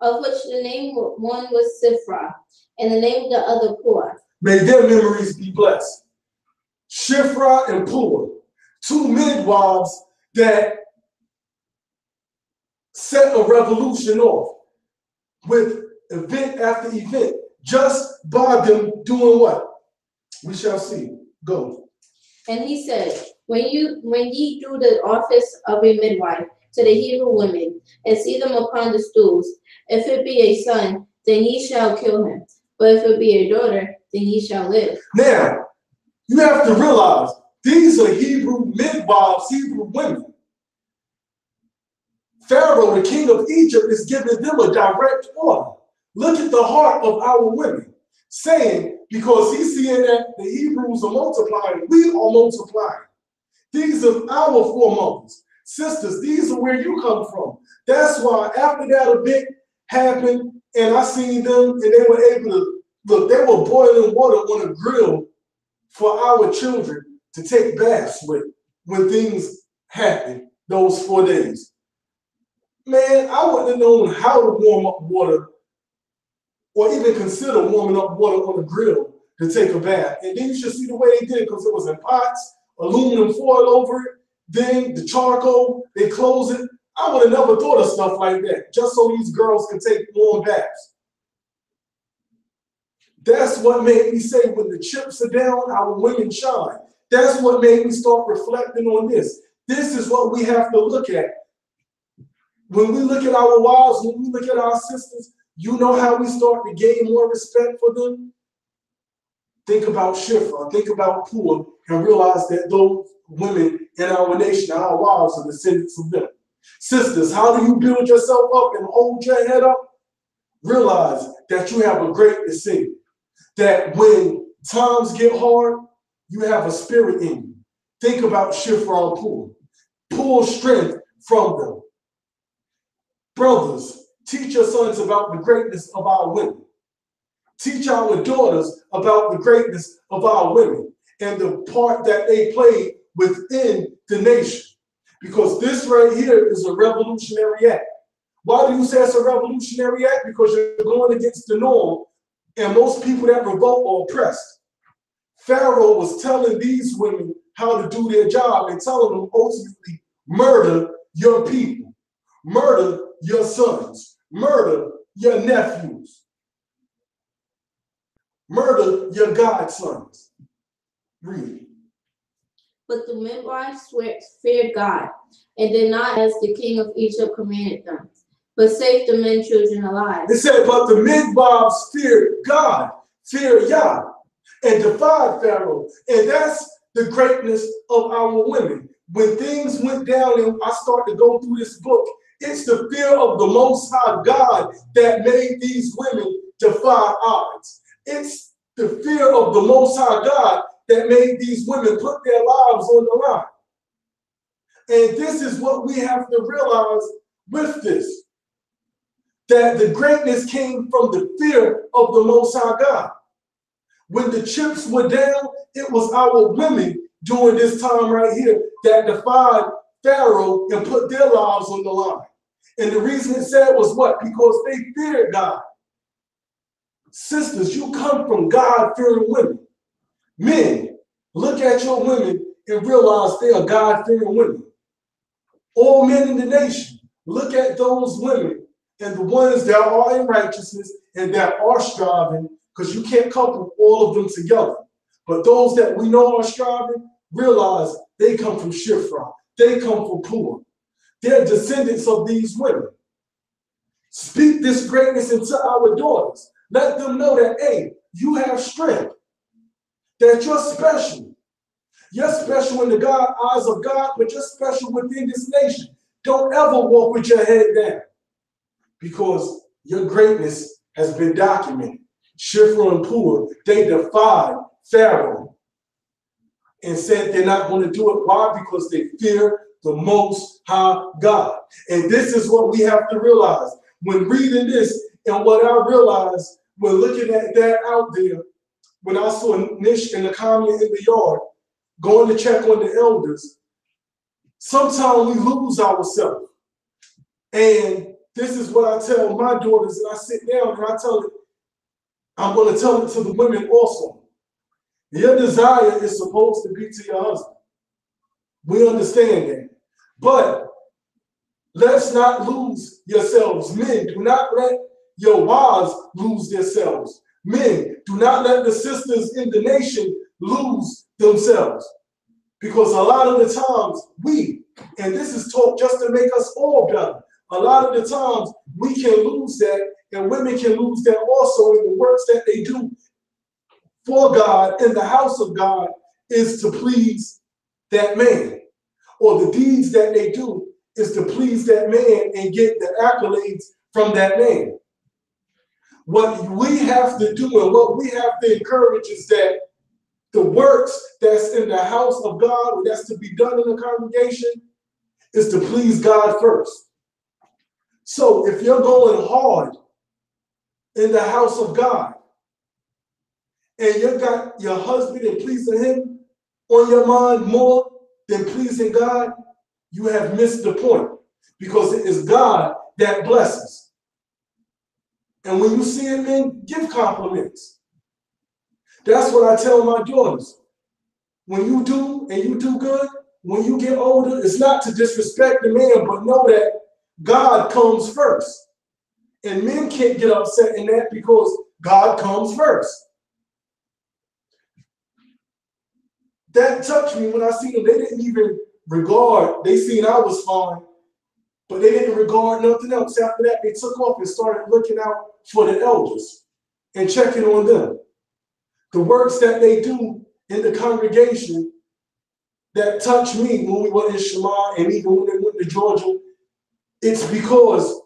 Of which the name one was Shiphrah, and the name of the other Puah. May their memories be blessed. Shiphrah and Puah, two midwives that set a revolution off with event after event, just by them doing what? We shall see. Go. And he said, when ye do the office of a midwife to the Hebrew women, and see them upon the stools, if it be a son, then ye shall kill him. But if it be a daughter, then ye shall live. Now, you have to realize, these are Hebrew midwives, Hebrew women. Pharaoh, the king of Egypt, is giving them a direct order. Look at the heart of our women, saying, because he's seeing that the Hebrews are multiplying, we are multiplying. These are our foremothers. Sisters, these are where you come from. That's why after that event happened, and I seen them, and they were able to, look, they were boiling water on a grill for our children to take baths with when things happened those 4 days. Man, I wouldn't have known how to warm up water or even consider warming up water on a grill to take a bath. And then you should see the way they did it, because it was in pots, aluminum foil over it, then the charcoal, they close it. I would have never thought of stuff like that, just so these girls could take warm baths. That's what made me say, when the chips are down, our women shine. That's what made me start reflecting on this. This is what we have to look at. When we look at our wives, when we look at our sisters, you know how we start to gain more respect for them? Think about Shifra, think about Pua, and realize that those women in our nation, our wives, are descendants of them. Sisters, how do you build yourself up and hold your head up? Realize that you have a greatness in you. That when times get hard, you have a spirit in you. Think about Shifra and Pua. Pull strength from them. Brothers, teach your sons about the greatness of our women. Teach our daughters about the greatness of our women and the part that they play within the nation. Because this right here is a revolutionary act. Why do you say it's a revolutionary act? Because you're going against the norm, and most people that revolt are oppressed. Pharaoh was telling these women how to do their job and telling them ultimately, murder your people, murder your sons, murder your nephews, murder your godsons. Read. But the midwives feared God, and did not as the king of Egypt commanded them, but saved the men children alive. It said, but the midwives feared God, feared Yah, and defied Pharaoh. And that's the greatness of our women. When things went down and I start to go through this book, it's the fear of the Most High God that made these women defy odds. It's the fear of the Most High God that made these women put their lives on the line. And this is what we have to realize with this, that the greatness came from the fear of the Most High God. When the chips were down, it was our women during this time right here that defied Pharaoh and put their lives on the line. And the reason it said was what? Because they feared God. Sisters, you come from God-fearing women. Men, look at your women and realize they are God-fearing women. All men in the nation, look at those women and the ones that are in righteousness and that are striving, because you can't couple all of them together. But those that we know are striving, realize they come from Shifra. They come from Pua. They're descendants of these women. Speak this greatness into our daughters. Let them know that, hey, you have strength, that you're special. You're special in the eyes of God, but you're special within this nation. Don't ever walk with your head down, because your greatness has been documented. Shifra and Pua, they defied Pharaoh and said they're not going to do it. Why? Because they fear the Most High God. And this is what we have to realize. When reading this, and what I realized when looking at that out there, when I saw Nish in the comment in the yard, going to check on the elders, sometimes we lose ourselves. And this is what I tell my daughters, and I sit down and I tell them, I'm going to tell it to the women also. Your desire is supposed to be to your husband. We understand that. But let's not lose yourselves. Men, do not let your wives lose themselves. Men, do not let the sisters in the nation lose themselves. Because a lot of the times we, and this is taught just to make us all better, a lot of the times we can lose that, and women can lose that also in the works that they do for God in the house of God is to please that man. Or the deeds that they do is to please that man and get the accolades from that man. What we have to do and what we have to encourage is that the works that's in the house of God, or that's to be done in the congregation, is to please God first. So if you're going hard in the house of God, and you got your husband and pleasing him on your mind more than pleasing God, you have missed the point, because it is God that blesses. And when you see it, men, give compliments. That's what I tell my daughters. When you do and you do good, when you get older, it's not to disrespect the man, but know that God comes first. And men can't get upset in that because God comes first. That touched me when I seen them. They didn't even regard, they seen I was fine, but they didn't regard nothing else. After that, they took off and started looking out for the elders and checking on them. The works that they do in the congregation that touched me when we were in Shema and even when they went to Georgia, it's because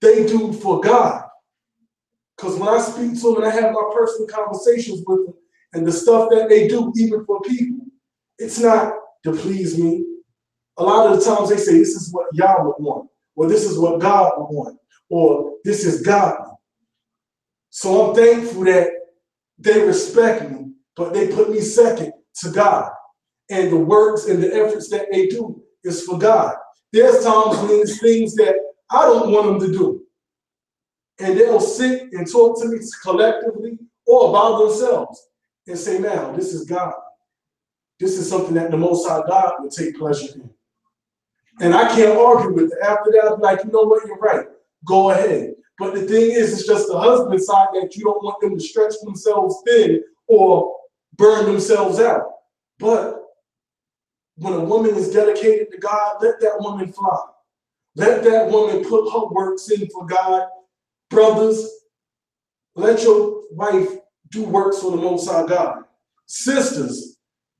they do for God. Because when I speak to them and I have my personal conversations with them and the stuff that they do, even for people, it's not to please me. A lot of the times they say, this is what Yah would want, or this is what God would want, or this is godly. So I'm thankful that they respect me, but they put me second to God. And the works and the efforts that they do is for God. There's times when there's things that I don't want them to do. And they'll sit and talk to me collectively or by themselves and say, now, this is God. This is something that the Most High God would take pleasure in. And I can't argue with it. After that, I'll be like, you know what, you're right. Go ahead. But the thing is, it's just the husband side that you don't want them to stretch themselves thin or burn themselves out. But when a woman is dedicated to God, let that woman fly. Let that woman put her works in for God. Brothers, let your wife do works for the Most High God. Sisters,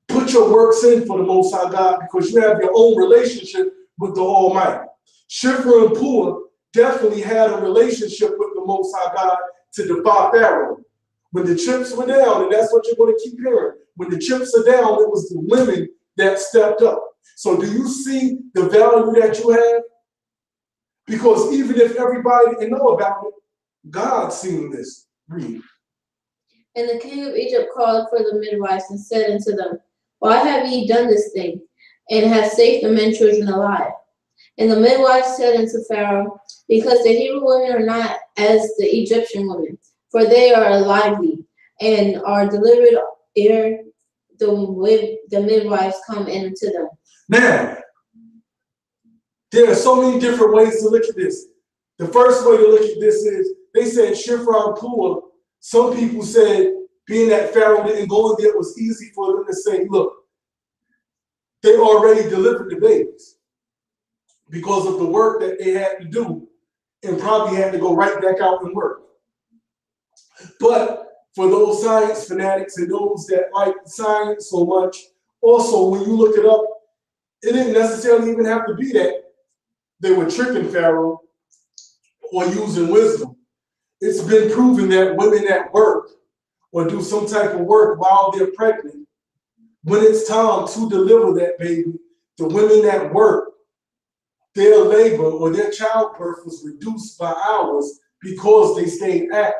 put your works in for the Most High God because you have your own relationship with the Almighty. Shiphrah and Puah definitely had a relationship with the Most High God to defy Pharaoh. When the chips were down, and that's what you're going to keep hearing, when the chips are down, it was the women that stepped up. So do you see the value that you have? Because even if everybody didn't know about it, God seen this. Read. And the king of Egypt called for the midwives and said unto them, why have ye done this thing, and have saved the men children alive? And the midwives said unto Pharaoh, because the Hebrew women are not as the Egyptian women, for they are lively, and are delivered ere the midwives come into them. Now, there are so many different ways to look at this. The first way to look at this is, they said Shiphrah and Puah. Some people said, being that Pharaoh didn't go in there, it was easy for them to say, look, they already delivered the babies because of the work that they had to do and probably had to go right back out and work. But for those science fanatics and those that like science so much, also when you look it up, it didn't necessarily even have to be that they were tricking Pharaoh or using wisdom. It's been proven that women that work or do some type of work while they're pregnant, when it's time to deliver that baby, the women that work, their labor or their childbirth was reduced by hours because they stayed active,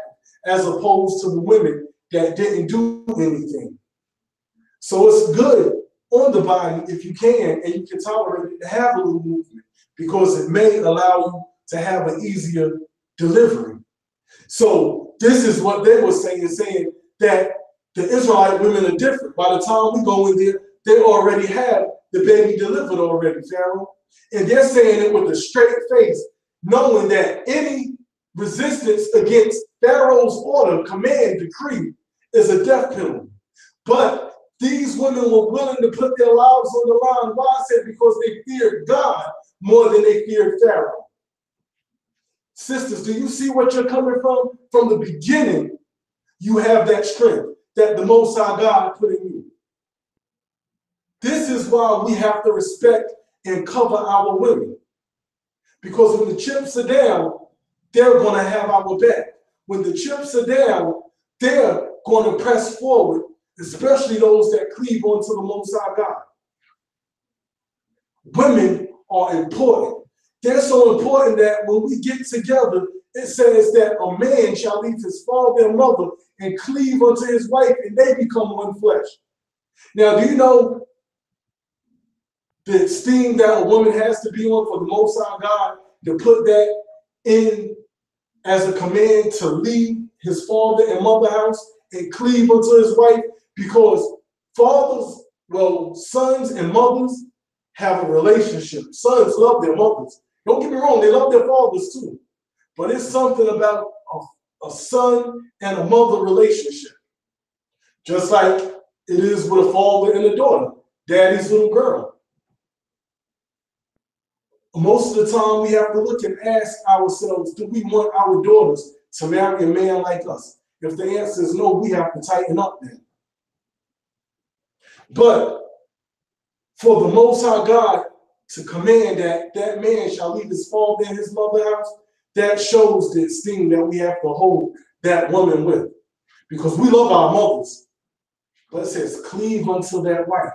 as opposed to the women that didn't do anything. So it's good on the body if you can, and you can tolerate it, to have a little movement, because it may allow you to have an easier delivery. So this is what they were saying that the Israelite women are different. By the time we go in there, they already have the baby delivered already, Pharaoh. And they're saying it with a straight face, knowing that any resistance against Pharaoh's order, command, decree is a death penalty. But these women were willing to put their lives on the line. Why? I said because they feared God more than they feared Pharaoh. Sisters, do you see what you're coming from? From the beginning, you have that strength that the Most High God put in you. This is why we have to respect and cover our women. Because when the chips are down, they're going to have our back. When the chips are down, they're going to press forward, especially those that cleave onto the Most High God. Women are important. They're so important that when we get together, it says that a man shall leave his father and mother and cleave unto his wife, and they become one flesh. Now, do you know the esteem that a woman has to be on for the Most High God to put that in as a command to leave his father and mother house and cleave unto his wife, because fathers, well, sons and mothers have a relationship. Sons love their mothers. Don't get me wrong, they love their fathers too. But it's something about a son and a mother relationship. Just like it is with a father and a daughter, daddy's little girl. Most of the time we have to look and ask ourselves, do we want our daughters to marry a man like us? If the answer is no, we have to tighten up then. But for the Most High God to command that that man shall leave his father and his mother house, that shows the esteem that we have to hold that woman with. Because we love our mothers. But it says, cleave unto that wife.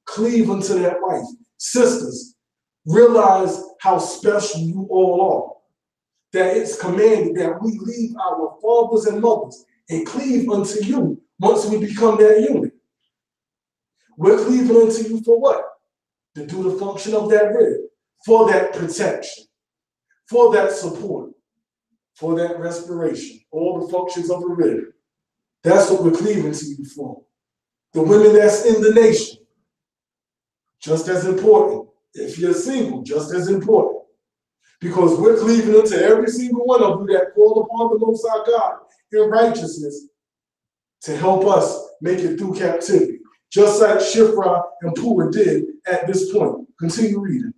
Cleave unto that wife. Sisters, realize how special you all are. That it's commanded that we leave our fathers and mothers and cleave unto you once we become that unit. We're cleaving unto you for what? To do the function of that rib, for that protection, for that support, for that respiration, all the functions of a rib. That's what we're cleaving to you for. The women that's in the nation, just as important. If you're single, just as important. Because we're cleaving unto every single one of you that call upon the Most High God in righteousness to help us make it through captivity. Just like Shiphrah and Puah did at this point. Continue reading.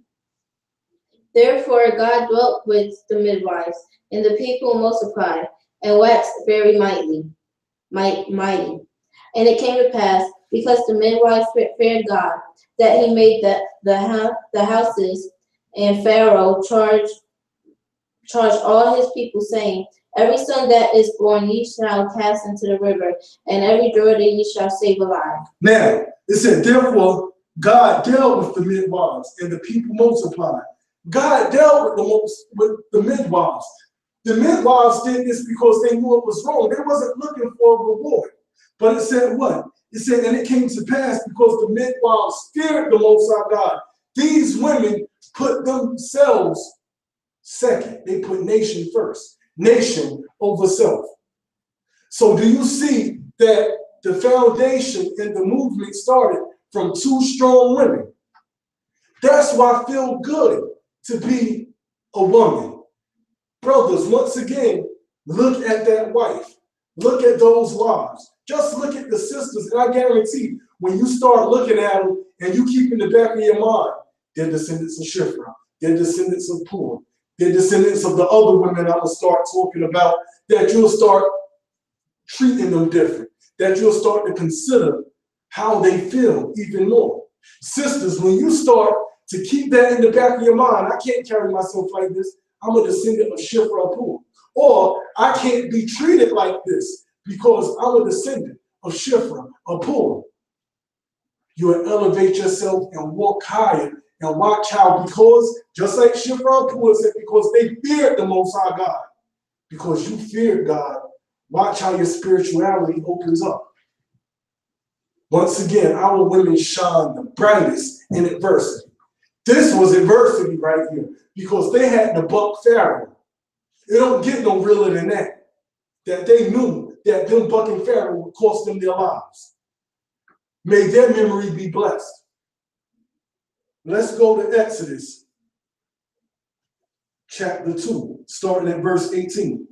Therefore God dwelt with the midwives, and the people multiplied, and waxed very mighty. And it came to pass, because the midwives feared God, that he made the houses and Pharaoh charged all his people, saying, every son that is born ye shall cast into the river, and every daughter ye shall save alive. Now, it said, therefore, God dealt with the midwives, and the people multiplied. God dealt with the midwives. The midwives did this because they knew it was wrong. They wasn't looking for a reward. But it said what? It said, and it came to pass because the midwives feared the Most High God. These women put themselves second. They put nation first. Nation over self. So do you see that the foundation and the movement started from two strong women? That's why I feel good to be a woman. Brothers, once again, look at that wife. Look at those wives. Just look at the sisters, and I guarantee when you start looking at them and you keep in the back of your mind, they're descendants of Shiphrah, they're descendants of Puah, they're descendants of the other women I will start talking about, that you'll start treating them different, that you'll start to consider how they feel even more. Sisters, when you start to keep that in the back of your mind, I can't carry myself like this. I'm a descendant of Shiphrah Puah. Or I can't be treated like this because I'm a descendant of Shiphrah or Puah. You will elevate yourself and walk higher and watch how, because just like Shiphrah Puah said, because they feared the Most High God. Because you feared God, watch how your spirituality opens up. Once again, our women shine the brightest in adversity. This was adversity right here because they had to buck Pharaoh. It don't get no realer than that. That they knew that them bucking Pharaoh would cost them their lives. May their memory be blessed. Let's go to Exodus chapter 2, starting at verse 18.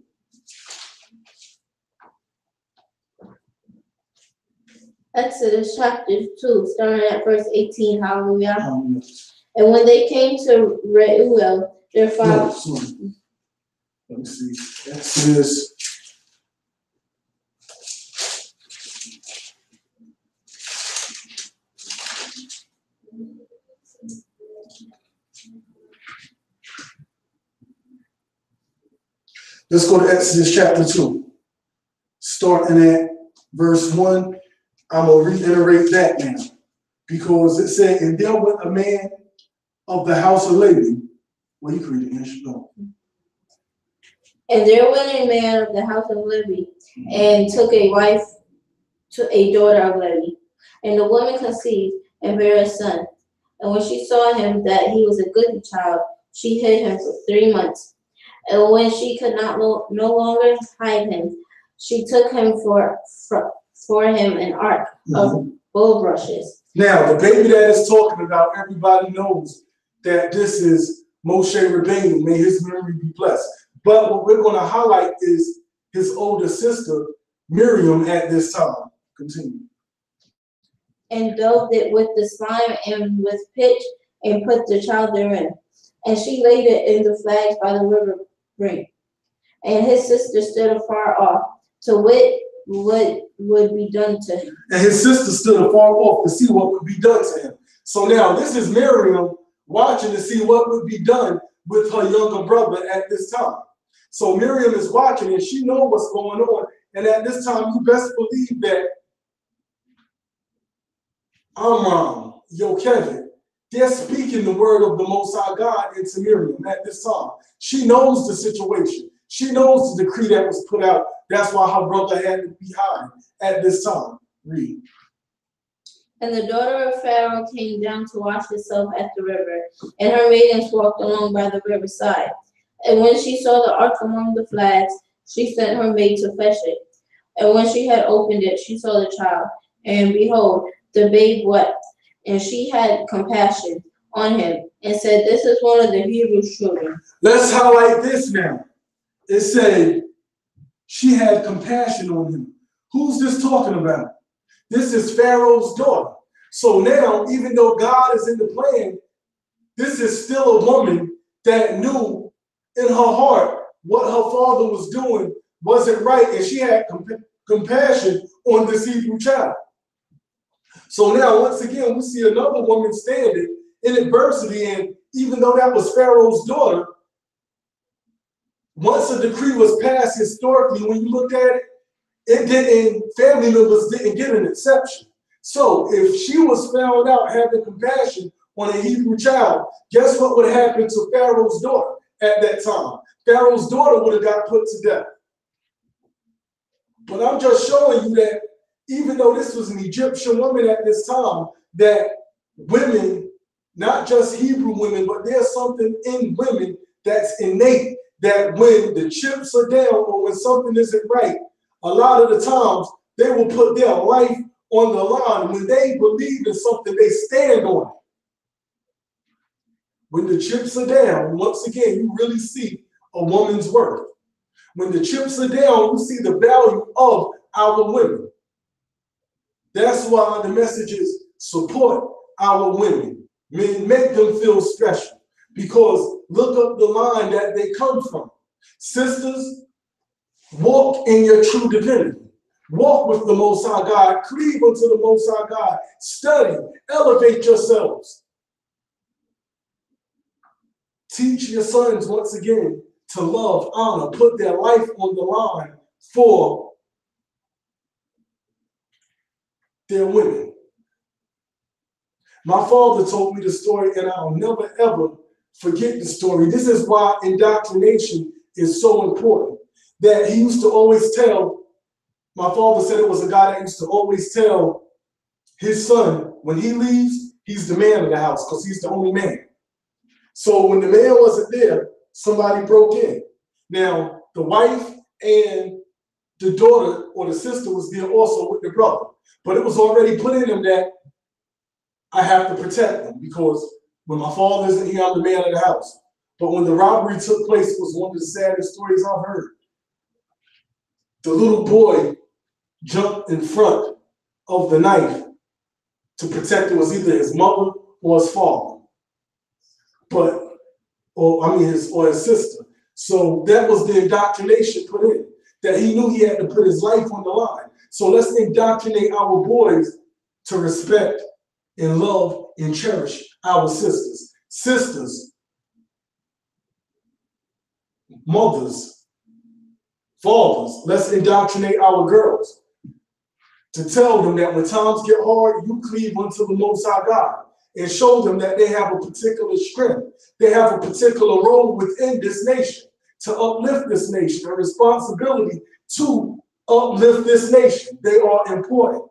Exodus chapter 2, starting at verse 18. Hallelujah. And when they came to Reuel, their father. Let me see. Exodus. Let's go to Exodus chapter 2, starting at verse 1. I'm going to reiterate that now, because it said, and there went a man of the house of Levi. What you read it? No. And there went a man of the house of Levi, and took a wife to a daughter of Levi. And the woman conceived and bare a son. And when she saw him that he was a goodly child, she hid him for 3 months. And when she could not no longer hide him, she took him for him an ark of bulrushes. Now, the baby that is talking about, everybody knows that this is Moshe Rabbeinu. May his memory be blessed. But what we're going to highlight is his older sister, Miriam, at this time. Continue. And daubed it with the slime and with pitch, and put the child therein. And she laid it in the flags by the river brink. And his sister stood afar off, to wit what would be done to him. And his sister stood afar off to see what would be done to him. So now this is Miriam watching to see what would be done with her younger brother at this time. So Miriam is watching and she knows what's going on. And at this time, you best believe that Amram, Kevin, they're speaking the word of the Most High God into Miriam at this time. She knows the situation. She knows the decree that was put out. That's why her brother had to be hiding at this time. Read. And the daughter of Pharaoh came down to wash herself at the river, and her maidens walked along by the riverside. And when she saw the ark among the flags, she sent her maid to fetch it. And when she had opened it, she saw the child, and behold, the babe wept. And she had compassion on him, and said, "This is one of the Hebrew children." Let's highlight this now. It said she had compassion on him. Who's this talking about? This is Pharaoh's daughter. So now, even though God is in the plan, this is still a woman that knew in her heart what her father was doing wasn't right, and she had compassion on this Hebrew child. So now, once again, we see another woman standing in adversity, and even though that was Pharaoh's daughter, once a decree was passed historically, when you look at it, family members didn't get an exception. So if she was found out having compassion on a Hebrew child, guess what would happen to Pharaoh's daughter at that time? Pharaoh's daughter would have got put to death. But I'm just showing you that even though this was an Egyptian woman at this time, that women, not just Hebrew women, but there's something in women that's innate, that when the chips are down or when something isn't right, a lot of the times they will put their life on the line. When they believe in something, they stand on it. When the chips are down, once again, you really see a woman's worth. When the chips are down, you see the value of our women. That's why the message is support our women. Men, make them feel special. Because look up the line that they come from. Sisters, walk in your true divinity. Walk with the Most High God. Cleave unto the Most High God. Study. Elevate yourselves. Teach your sons, once again, to love, honor, put their life on the line for their women. My father told me the story, and I'll never, ever forget the story. This is why indoctrination is so important. That he used to always tell, my father said it was a guy that used to always tell his son, when he leaves, he's the man of the house because he's the only man. So when the man wasn't there, somebody broke in. Now, the wife and the daughter or the sister was there also with the brother. But it was already put in him that I have to protect them because when my father isn't here, I'm the man of the house. But when the robbery took place, it was one of the saddest stories I've heard. The little boy jumped in front of the knife to protect it. Was either his mother or his father. Or his sister. So that was the indoctrination put in, that he knew he had to put his life on the line. So let's indoctrinate our boys to respect and love and cherish our sisters. Sisters, mothers, fathers, let's indoctrinate our girls to tell them that when times get hard, you cleave unto the Most High God. And show them that they have a particular strength. They have a particular role within this nation to uplift this nation, a responsibility to uplift this nation. They are important.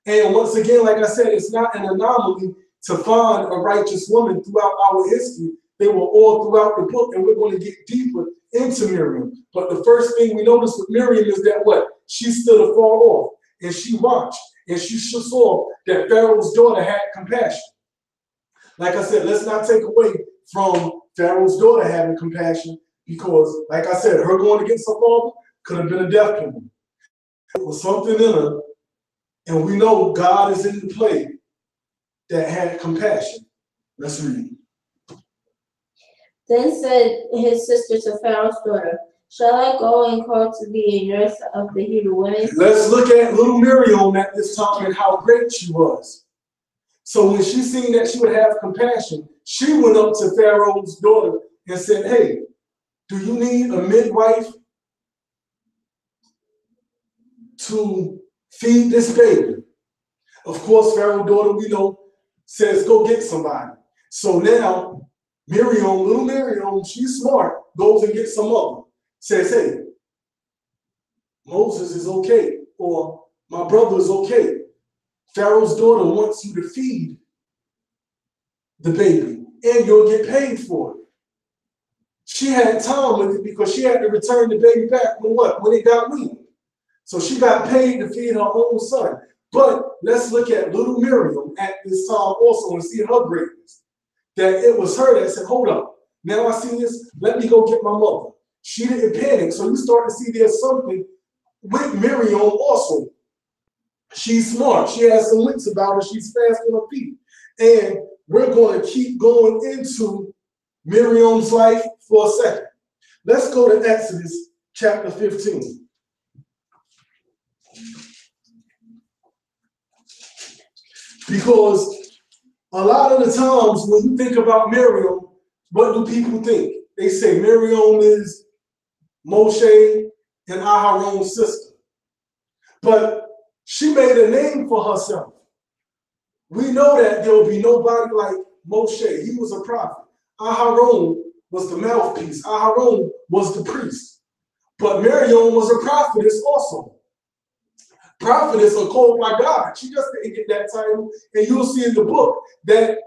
And once again, like I said, it's not an anomaly to find a righteous woman throughout our history They were all throughout the book, and we're going to get deeper into Miriam. But the first thing we notice with Miriam is that what? She stood afar off, and she watched, and she saw that Pharaoh's daughter had compassion. Like I said, let's not take away from Pharaoh's daughter having compassion, because, like I said, her going against her father could have been a death penalty. It was something in her, and we know God is in the play that had compassion. Let's read. Then said his sister to Pharaoh's daughter, shall I go and call to thee a nurse of the Hebrew women? Let's look at little Miriam at this time and how great she was. So when she seen that she would have compassion, she went up to Pharaoh's daughter and said, hey, do you need a midwife to feed this baby? Of course, Pharaoh's daughter, we know, says, go get somebody. So now, Miriam, little Miriam, she's smart, goes and gets some mother. Says, hey, Moses is okay, or my brother is okay. Pharaoh's daughter wants you to feed the baby, and you'll get paid for it. She had time with it because she had to return the baby back when what? When it got weaned. So she got paid to feed her own son. But let's look at little Miriam at this time also and see her greatness. That it was her that said, hold up, now I see this, let me go get my mother. She didn't panic. So you start to see there's something with Miriam also. She's smart. She has some wits about her. She's fast on her feet. And we're going to keep going into Miriam's life for a second. Let's go to Exodus chapter 15. Because a lot of the times when you think about Miriam, what do people think? They say Miriam is Moshe and Aharon's sister. But she made a name for herself. We know that there will be nobody like Moshe. He was a prophet. Aharon was the mouthpiece. Aharon was the priest. But Miriam was a prophetess also. Prophetess are called by God. She just didn't get that title. And you'll see in the book that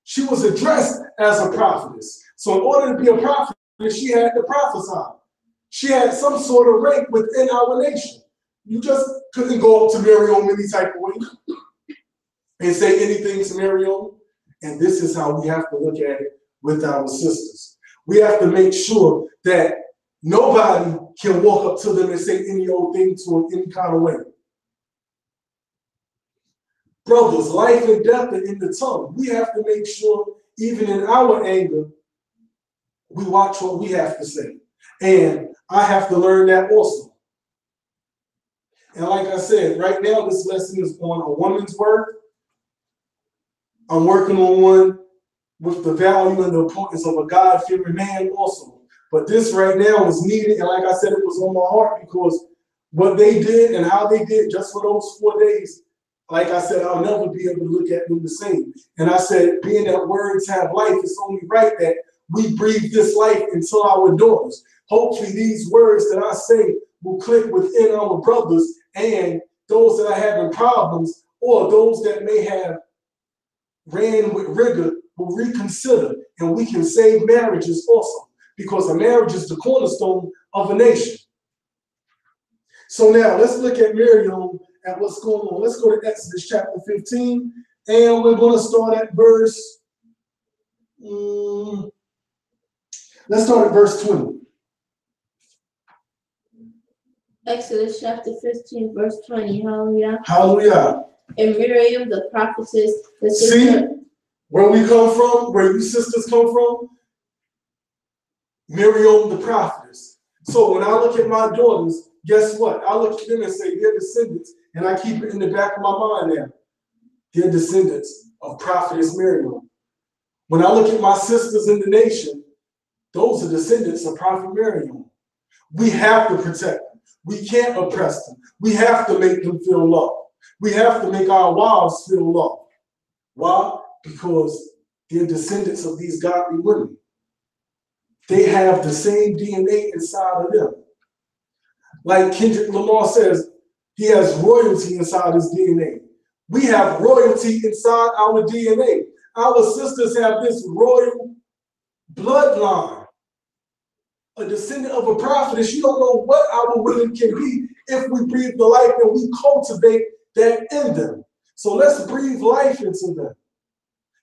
she was addressed as a prophetess. So in order to be a prophetess, she had to prophesy. She had some sort of rank within our nation. You just couldn't go up to Miriam any type of way and say anything to Miriam. And this is how we have to look at it with our sisters. We have to make sure that nobody can walk up to them and say any old thing to them any kind of way. Brothers, life and death are in the tongue. We have to make sure, even in our anger, we watch what we have to say. And I have to learn that also. And like I said, right now this lesson is on a woman's worth. I'm working on one with the value and the importance of a God-fearing man also. But this right now is needed, and like I said, it was on my heart because what they did and how they did just for those 4 days, like I said, I'll never be able to look at them the same. And I said, being that words have life, it's only right that we breathe this life into our daughters. Hopefully these words that I say will click within our brothers and those that are having problems or those that may have ran with rigor will reconsider, and we can save marriages also, because a marriage is the cornerstone of a nation. So now let's look at Miriam and what's going on. Let's go to Exodus chapter 15, and we're going to start at verse, let's start at verse 20. Exodus chapter 15, verse 20. Hallelujah. Hallelujah. And Miriam, the prophetess, the sister. See where we come from, where you sisters come from? Miriam, the prophetess. So when I look at my daughters, guess what? I look at them and say, they're descendants, and I keep it in the back of my mind now. They're descendants of prophetess Miriam. When I look at my sisters in the nation, those are descendants of prophet Miriam. We have to protect them. We can't oppress them. We have to make them feel loved. We have to make our wives feel loved. Why? Because they're descendants of these godly women. They have the same DNA inside of them. Like Kendrick Lamar says, he has royalty inside his DNA. We have royalty inside our DNA. Our sisters have this royal bloodline, a descendant of a prophetess. You don't know what our women can be if we breathe the life and we cultivate that in them. So let's breathe life into them.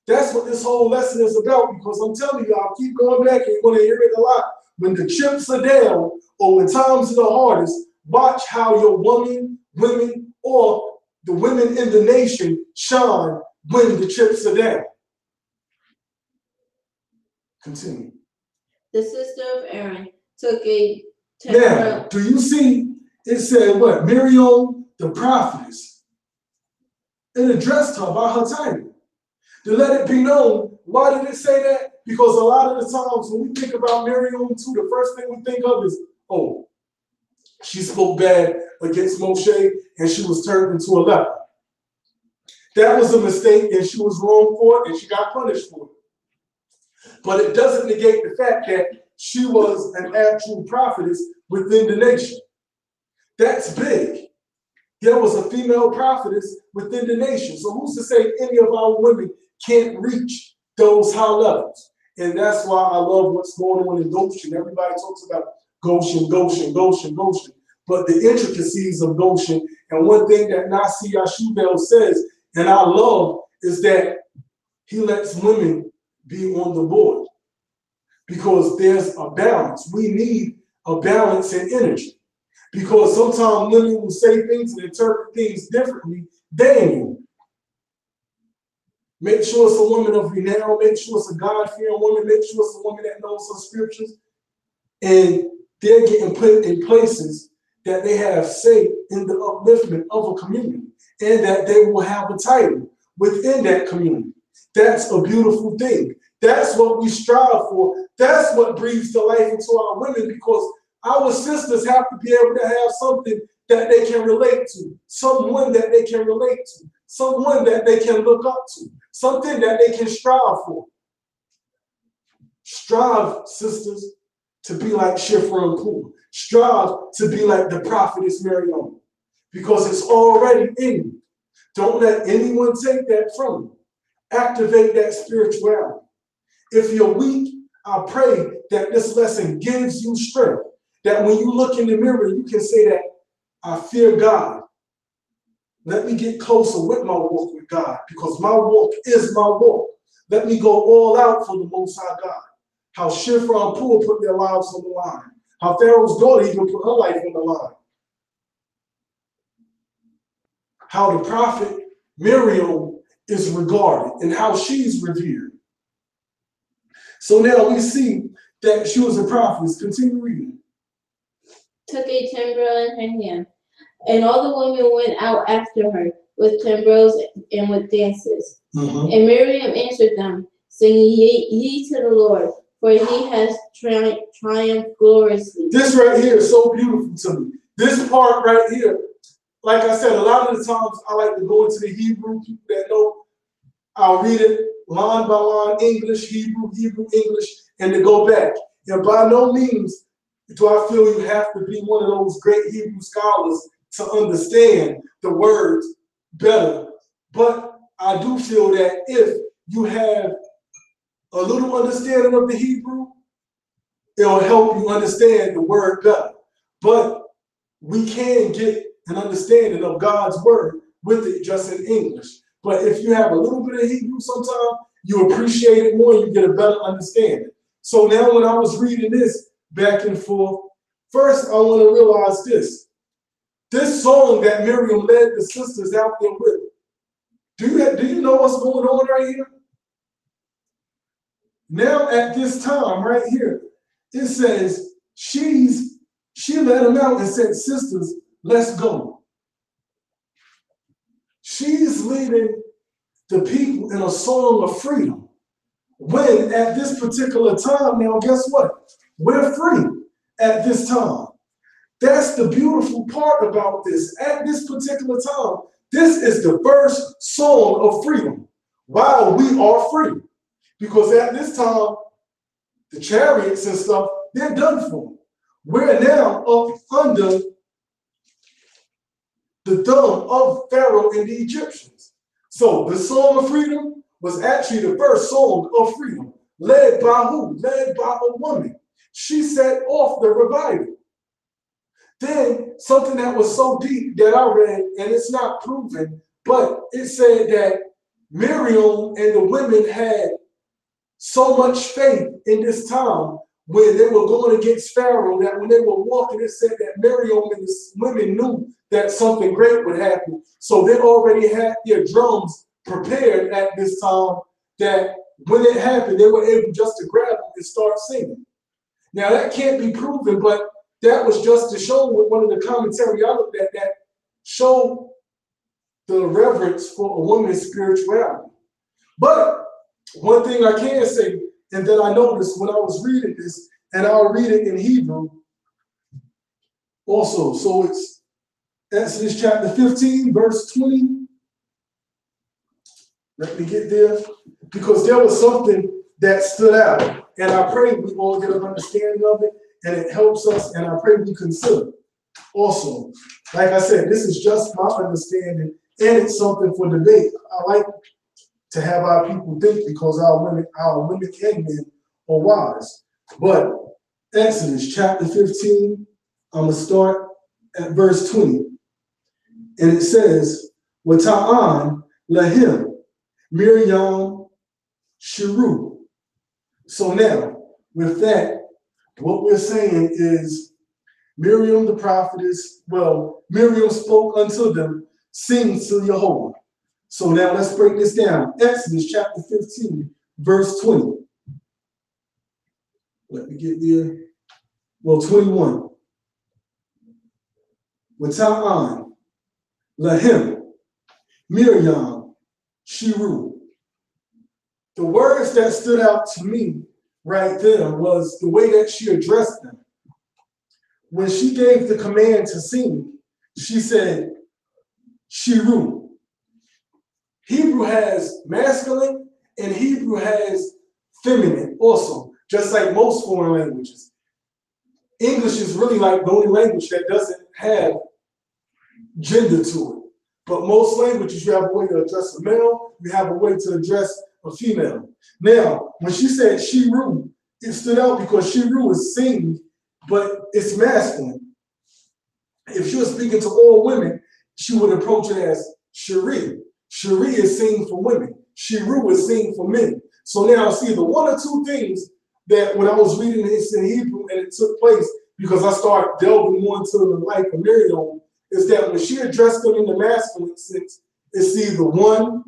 That's what this whole lesson is about, because I'm telling you, I'll keep going back and you're going to hear it a lot. When the chips are down or when times are the hardest, watch how your women, or the women in the nation shine when the chips are down. Continue. The sister of Aaron took a Now, do you see it said what? Miriam the prophetess. It addressed her by her title. To let it be known, why did it say that? Because a lot of the times when we think about Miriam too, the first thing we think of is, oh, she spoke bad against Moshe and she was turned into a leper. That was a mistake and she was wrong for it and she got punished for it. But it doesn't negate the fact that she was an actual prophetess within the nation. That's big. There was a female prophetess within the nation. So who's to say any of our women can't reach those high levels? And that's why I love what's going on in Goshen. Everybody talks about Goshen, Goshen, Goshen, Goshen. But the intricacies of Goshen, and one thing that Nishlackyah says, and I love, is that he lets women be on the board. Because there's a balance. We need a balance in energy. Because sometimes women will say things and interpret things differently than you. Make sure it's a woman of renown. Make sure it's a God-fearing woman. Make sure it's a woman that knows her scriptures. And they're getting put in places that they have say in the upliftment of a community. And that they will have a title within that community. That's a beautiful thing. That's what we strive for. That's what breathes the life into our women, because our sisters have to be able to have something that they can relate to, someone that they can relate to, someone that they can look up to, something that they can strive for. Strive, sisters, to be like Shifra and Pooh. Strive to be like the prophetess Miriam, because it's already in you. Don't let anyone take that from you. Activate that spirituality. If you're weak, I pray that this lesson gives you strength. That when you look in the mirror, you can say that I fear God. Let me get closer with my walk with God, because my walk is my walk. Let me go all out for the Most High God. How Shifra and Pua put their lives on the line. How Pharaoh's daughter even put her life on the line. How the prophet Miriam is regarded and how she's revered. So now we see that she was a prophetess. Continue reading. Took a timbrel in her hand, and all the women went out after her with timbrels and with dances. And Miriam answered them, saying, ye to the Lord, for he has triumphed gloriously. This right here is so beautiful to me. This part right here, like I said, a lot of the times I like to go into the Hebrew. People that know, I'll read it line by line, English, Hebrew, English, and to go back. And by no means do I feel you have to be one of those great Hebrew scholars to understand the words better. But I do feel that if you have a little understanding of the Hebrew, it'll help you understand the word better. But we can get an understanding of God's word with it just in English. But if you have a little bit of Hebrew sometimes, you appreciate it more and you get a better understanding. So now when I was reading this back and forth, first I want to realize this. This song that Miriam led the sisters out there with, do you know what's going on right here? Now at this time right here, it says she led them out and said, sisters, let's go. She's leading the people in a song of freedom. When at this particular time, now guess what? We're free at this time. That's the beautiful part about this. At this particular time, this is the first song of freedom while we are free. Because at this time, the chariots and stuff, they're done for. We're now up under the thumb of Pharaoh and the Egyptians. So the song of freedom was actually the first song of freedom led by who? Led by a woman. She set off the revival. Then something that was so deep that I read, and it's not proven, but it said that Miriam and the women had so much faith in this time when they were going against Pharaoh that when they were walking, it said that Miriam and the women knew that something great would happen. So they already had their drums prepared at this time that when it happened, they were able just to grab them and start singing. Now that can't be proven, but that was just to show with one of the commentary I looked at that showed the reverence for a woman's spirituality. But one thing I can say, and that I noticed when I was reading this, and I'll read it in Hebrew also. So it's Exodus chapter 15, verse 20. Let me get there. Because there was something that stood out. And I pray we all get an understanding of it, and it helps us, and I pray we consider. Also, like I said, this is just my understanding, and it's something for debate. I like to have our people think because our women and men are wise. But Exodus chapter 15, I'm going to start at verse 20. And it says, Wata'an lahim Miriam Shiru. So now, with that, what we're saying is Miriam the prophetess, Miriam spoke unto them, sing to Jehovah. So now let's break this down. Exodus chapter 15, verse 20. Let me get there. 21. Wata'an lahim Miriam Shiru. The words that stood out to me right there was the way that she addressed them. When she gave the command to sing, she said, Shiru. Hebrew has masculine and Hebrew has feminine also, just like most foreign languages. English is really like the only language that doesn't have gender to it. But most languages, you have a way to address a male, you have a way to address a female. Now, when she said Shiru, it stood out because Shiru is sing, but it's masculine. If she was speaking to all women, she would approach it as Shiri. Shiri is sing for women. Shiru is sing for men. So now, see, the one or two things that when I was reading this in Hebrew and it took place, because I started delving more into the life of Miriam, is that when she addressed them in the masculine sense, it's either one,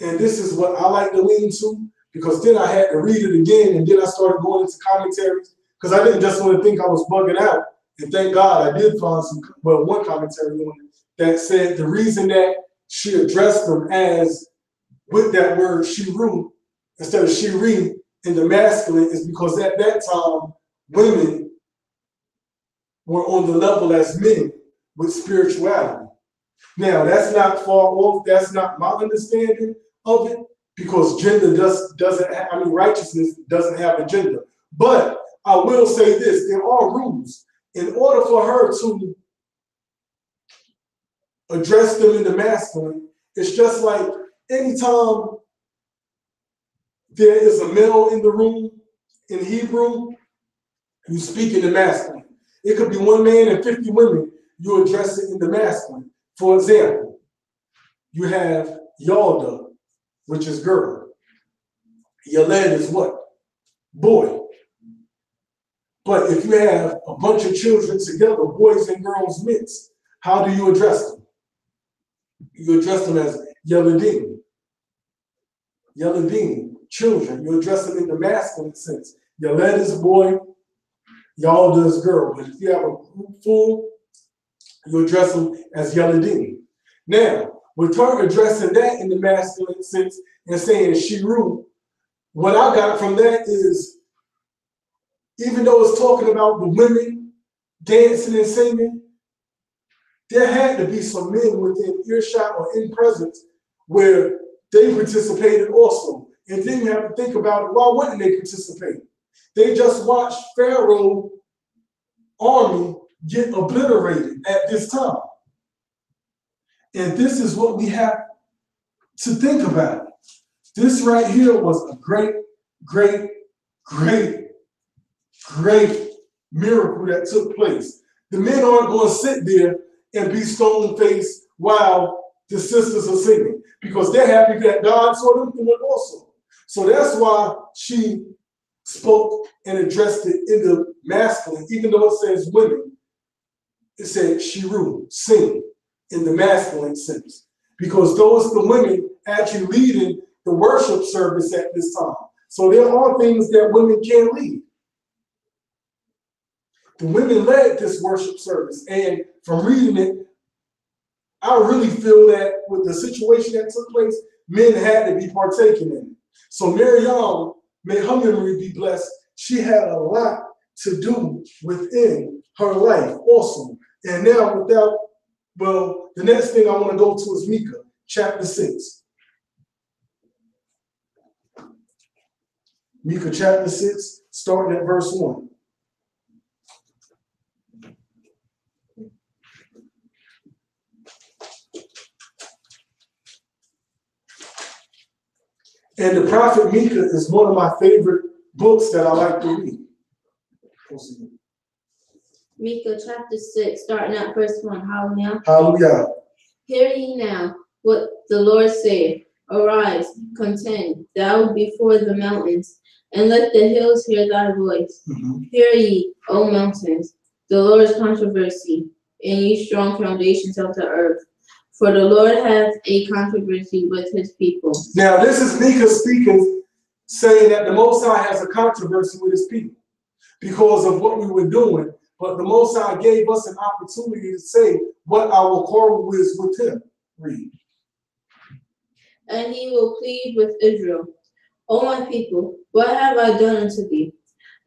and this is what I like to lean to, because then I had to read it again, and then I started going into commentaries, because I didn't just want to think I was bugging out. And thank God I did find one commentary on it that said the reason that she addressed them as with that word Shiru instead of Shiri in the masculine is because at that time women were on the level as men with spirituality. Now that's not far off. That's not my understanding of it because gender doesn't have, righteousness doesn't have a gender. But I will say this: there are rules. In order for her to address them in the masculine, it's just like anytime there is a male in the room in Hebrew, you speak in the masculine. It could be one man and 50 women, you address it in the masculine. For example, you have Yalda, which is girl. Yaled is what? Boy. But if you have a bunch of children together, boys and girls mixed, how do you address them? You address them as Yeledim. Yeledim, children. You address them in the masculine sense. Yaled is boy, Yalda is girl. But if you have a group full, you address them as Yeledim. Now, with her addressing that in the masculine sense and saying Shiru, what I got from that is, even though it's talking about the women dancing and singing, there had to be some men within earshot or in presence where they participated also. And then you have to think about it, why wouldn't they participate? They just watched Pharaoh's army get obliterated at this time. And this is what we have to think about. This right here was a great great, great, great miracle that took place. The men aren't going to sit there and be stone-faced while the sisters are singing, because they're happy that God saw them through it also. So that's why she spoke and addressed it in the masculine, even though it says women, it said shiru, sing, in the masculine sense, because those are the women actually leading the worship service at this time. So there are things that women can't lead. The women led this worship service, and from reading it, I really feel that with the situation that took place, men had to be partaking in it. So Miriam, may her memory be blessed, she had a lot to do within her life also. And now without, well, the next thing I want to go to is Micah, chapter 6. Micah chapter 6, starting at verse 1. And the prophet Micah is one of my favorite books that I like to read. Micah chapter 6, starting at verse 1. Hallelujah. Hallelujah. Hear ye now what the Lord saith. Arise, contend, thou before the mountains, and let the hills hear thy voice. Hear ye, O mountains, the Lord's controversy, and ye strong foundations of the earth. For the Lord hath a controversy with his people. Now, this is Micah speaking, saying that the Most High has a controversy with his people because of what we were doing. But the Most High gave us an opportunity to say what our quarrel is with him. Read. And he will plead with Israel. O my people, what have I done unto thee?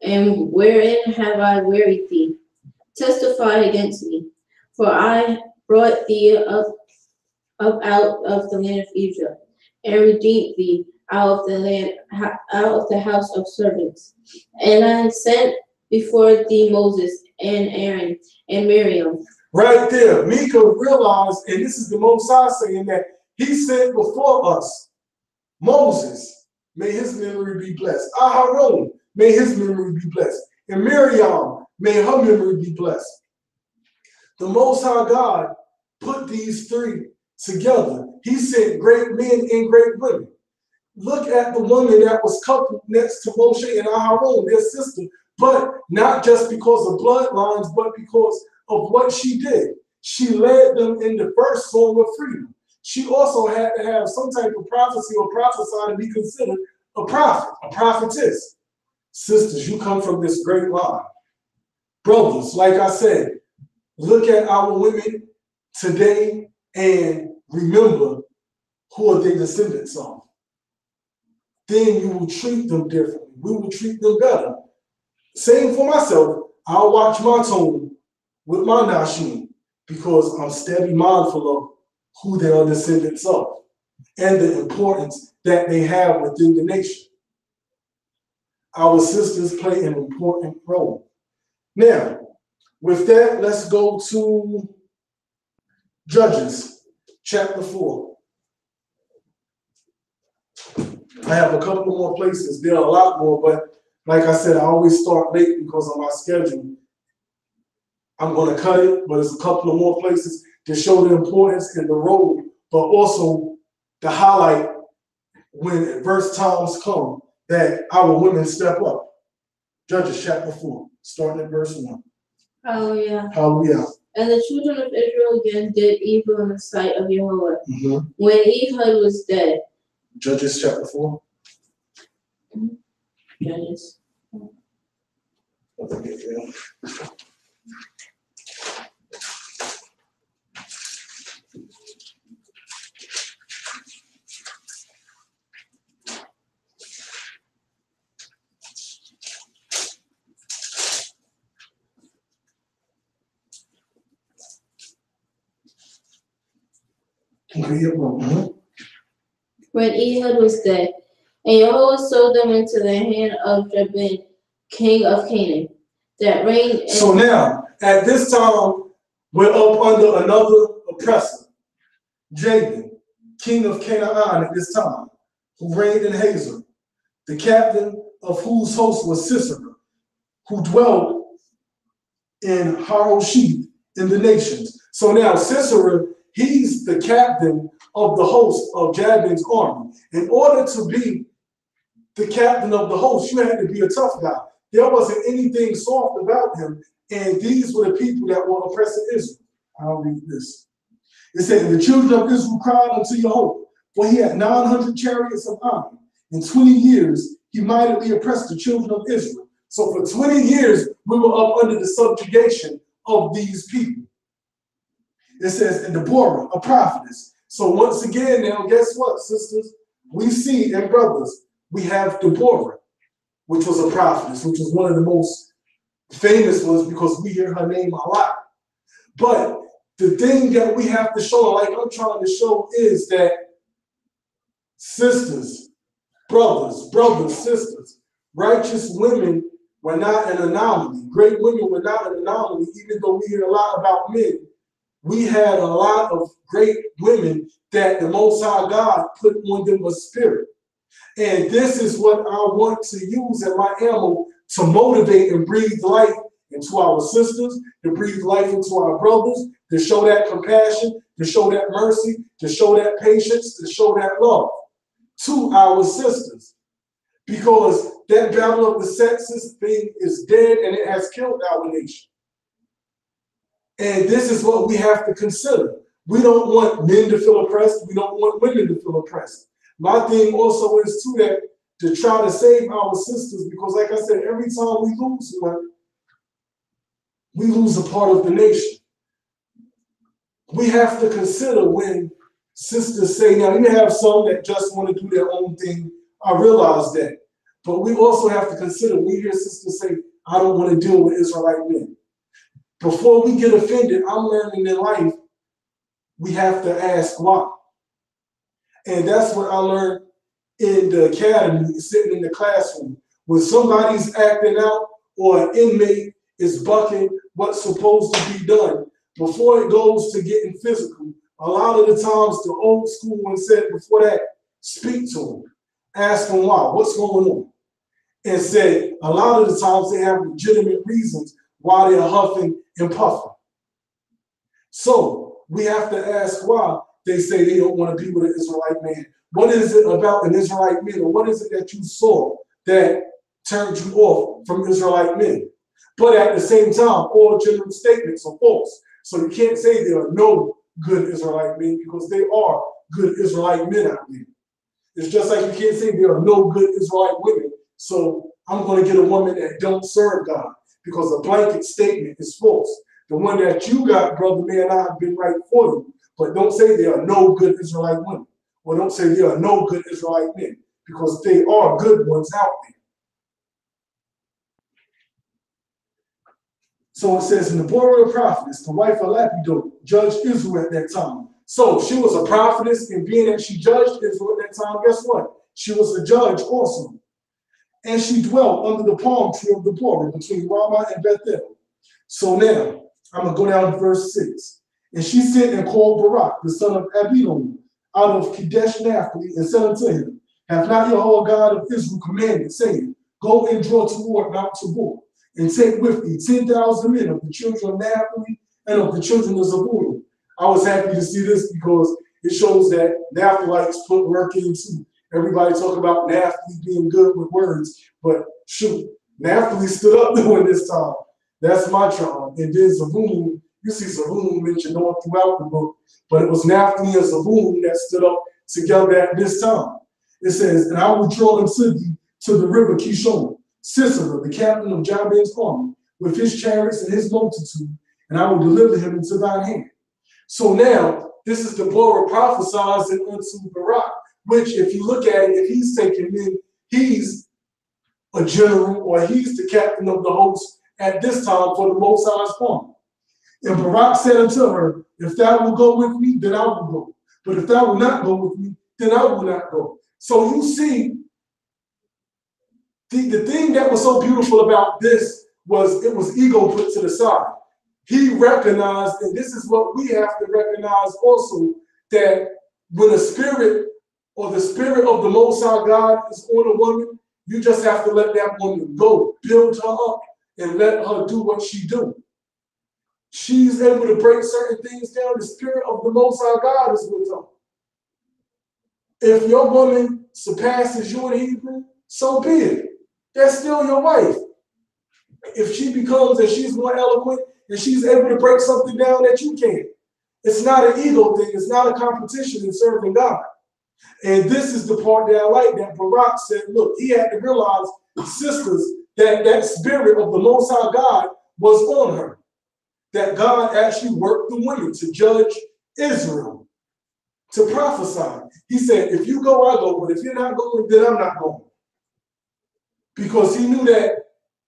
And wherein have I wearied thee? Testify against me. For I brought thee up out of the land of Egypt, and redeemed thee out of the house of servants. And I sent before thee Moses and Aaron and Miriam. Right there, Micah realized, and this is the Most High saying that he sent before us Moses, may his memory be blessed. Aharon, may his memory be blessed. And Miriam, may her memory be blessed. The Most High God put these three together. He sent great men and great women. Look at the woman that was coupled next to Moshe and Aharon, their sister, but not just because of bloodlines, but because of what she did. She led them in the first song of freedom. She also had to have some type of prophecy or prophesy to be considered a prophet, a prophetess. Sisters, you come from this great line. Brothers, like I said, look at our women today and remember who are they descendants of. Then you will treat them differently. We will treat them better. Same for myself. I'll watch my tone with my nashim because I'm steady mindful of who they are descendants of and the importance that they have within the nation. Our sisters play an important role. Now, with that, let's go to Judges, chapter 4. I have a couple more places. There are a lot more, but like I said, I always start late because of my schedule. I'm going to cut it, but there's a couple of more places to show the importance and the role, but also to highlight when adverse times come that our women step up. Judges chapter 4, starting at verse 1. Hallelujah. Hallelujah. And the children of Israel again did evil in the sight of Jehovah. When Ehud was dead. Judges chapter 4. Judges. When Ehud was dead, and Jehovah sold them into the hand of Jabin, king of Canaan, that reigned. So now, at this time, we're up under another oppressor, Jabin, king of Canaan at this time, who reigned in Hazor, the captain of whose host was Sisera, who dwelt in Harosheth in the nations. So now Sisera, he's the captain of the host of Jabin's army. In order to be the captain of the host, you had to be a tough guy. There wasn't anything soft about him, and these were the people that were oppressing Israel. I'll read this. It said, and the children of Israel cried unto Jehovah, for he had 900 chariots of iron. In 20 years, he mightily oppressed the children of Israel. So for 20 years, we were up under the subjugation of these people. It says, and Deborah, a prophetess. So once again, now, guess what, sisters? We see, and brothers, we have Deborah, which was a prophetess, which was one of the most famous ones because we hear her name a lot. But the thing that we have to show, like I'm trying to show, is that sisters, brothers, sisters, righteous women were not an anomaly. Great women were not an anomaly, even though we hear a lot about men. We had a lot of great women that the Most High God put on them a spirit. And this is what I want to use in my ammo to motivate and breathe life into our sisters, to breathe life into our brothers, to show that compassion, to show that mercy, to show that patience, to show that love to our sisters. Because that battle of the sexes thing is dead and it has killed our nation. And this is what we have to consider. We don't want men to feel oppressed. We don't want women to feel oppressed. My thing also is too that to try to save our sisters, because like I said, every time we lose one, we lose a part of the nation. We have to consider when sisters say, now you have some that just want to do their own thing. I realize that. But we also have to consider, we hear sisters say, I don't want to deal with Israelite men. Before we get offended, I'm learning in life, we have to ask why. And that's what I learned in the academy, sitting in the classroom. When somebody's acting out or an inmate is bucking what's supposed to be done, before it goes to getting physical, a lot of the times the old school one said before that, speak to them. Ask them why, what's going on? And say, a lot of the times they have legitimate reasons why they're huffing and puffing. So we have to ask why they say they don't want to be with an Israelite man. What is it about an Israelite man, or what is it that you saw that turned you off from Israelite men? But at the same time, all general statements are false. So you can't say there are no good Israelite men, because there are good Israelite men out there. It's just like you can't say there are no good Israelite women. So I'm going to get a woman that don't serve God, because a blanket statement is false. The one that you got, brother, may not have been right for you, but don't say there are no good Israelite women, or don't say there are no good Israelite men, because there are good ones out there. So it says, and Deborah the prophetess, the wife of Lapidot, judged Israel at that time. So she was a prophetess, and being that she judged Israel at that time, guess what? She was a judge also. And she dwelt under the palm tree of Deborah between Ramah and Bethel. So now, I'm going to go down to verse 6. And she sent and called Barak, the son of Abinoam, out of Kadesh Naphtali, and said unto him, Hath not Yahweh God of Israel commanded, saying, Go and draw toward Mount Tabor, and take with thee 10,000 men of the children of Naphtali and of the children of Zebulun. I was happy to see this because it shows that Naphtalites put work into. Everybody talk about Naphtali being good with words, but shoot, Naphtali stood up during this time. That's my tribe. And then Zebulun, you see Zebulun mentioned all throughout the book, but it was Naphtali and Zebulun that stood up together at this time. It says, and I will draw them to thee to the river Kishon, Sisera, the captain of Jabin's army, with his chariots and his multitude, and I will deliver him into thine hand. So now, this is Deborah prophesizing unto Barak, which if you look at it, if he's taken in, he's a general, or he's the captain of the host at this time for the Most High's army. And Barak said unto her, If thou wilt go with me, then I will go. But if thou wilt not go with me, then I will not go. So you see, the thing that was so beautiful about this was it was ego put to the side. He recognized, and this is what we have to recognize also, that when a spirit or the spirit of the Most High God is on a woman, You just have to let that woman go, build her up, and let her do what she do. She's able to break certain things down. The Spirit of the Most High God is with her. If your woman surpasses you in Hebrew, so be it. That's still your wife. If she becomes and she's more eloquent and she's able to break something down that you can't, it's not an ego thing. It's not a competition in serving God. And this is the part that I like, that Barak said, look, he had to realize, sisters, that that spirit of the Most High God was on her. That God actually worked the women to judge Israel, to prophesy. He said, if you go, I go, but if you're not going, then I'm not going. Because he knew that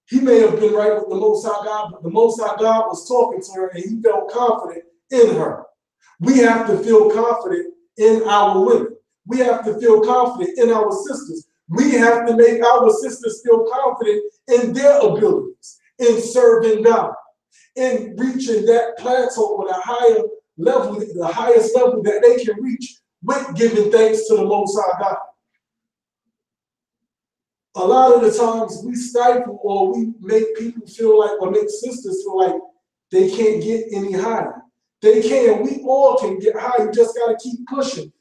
he may have been right with the Most High God, but the Most High God was talking to her and he felt confident in her. We have to feel confident in our women. We have to feel confident in our sisters. We have to make our sisters feel confident in their abilities, in serving God, in reaching that plateau or the higher level, the highest level that they can reach with giving thanks to the Most High God. A lot of the times we stifle or we make people feel like, or make sisters feel like they can't get any higher. They can. We all can get higher. You just got to keep pushing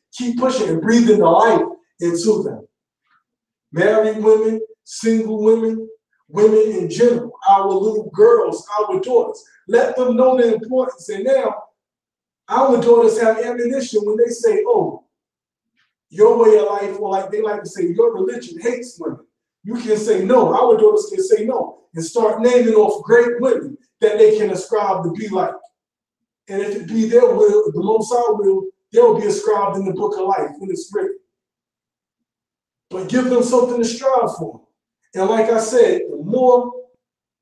and breathing the life into them. Married women, single women, women in general, our little girls, our daughters. Let them know the importance. And now, our daughters have ammunition when they say, oh, your way of life, or like they like to say, your religion hates women. You can say no. Our daughters can say no and start naming off great women that they can ascribe to be like. And if it be their will, the Most High will, they'll be ascribed in the book of life when it's written. But give them something to strive for. And like I said, the more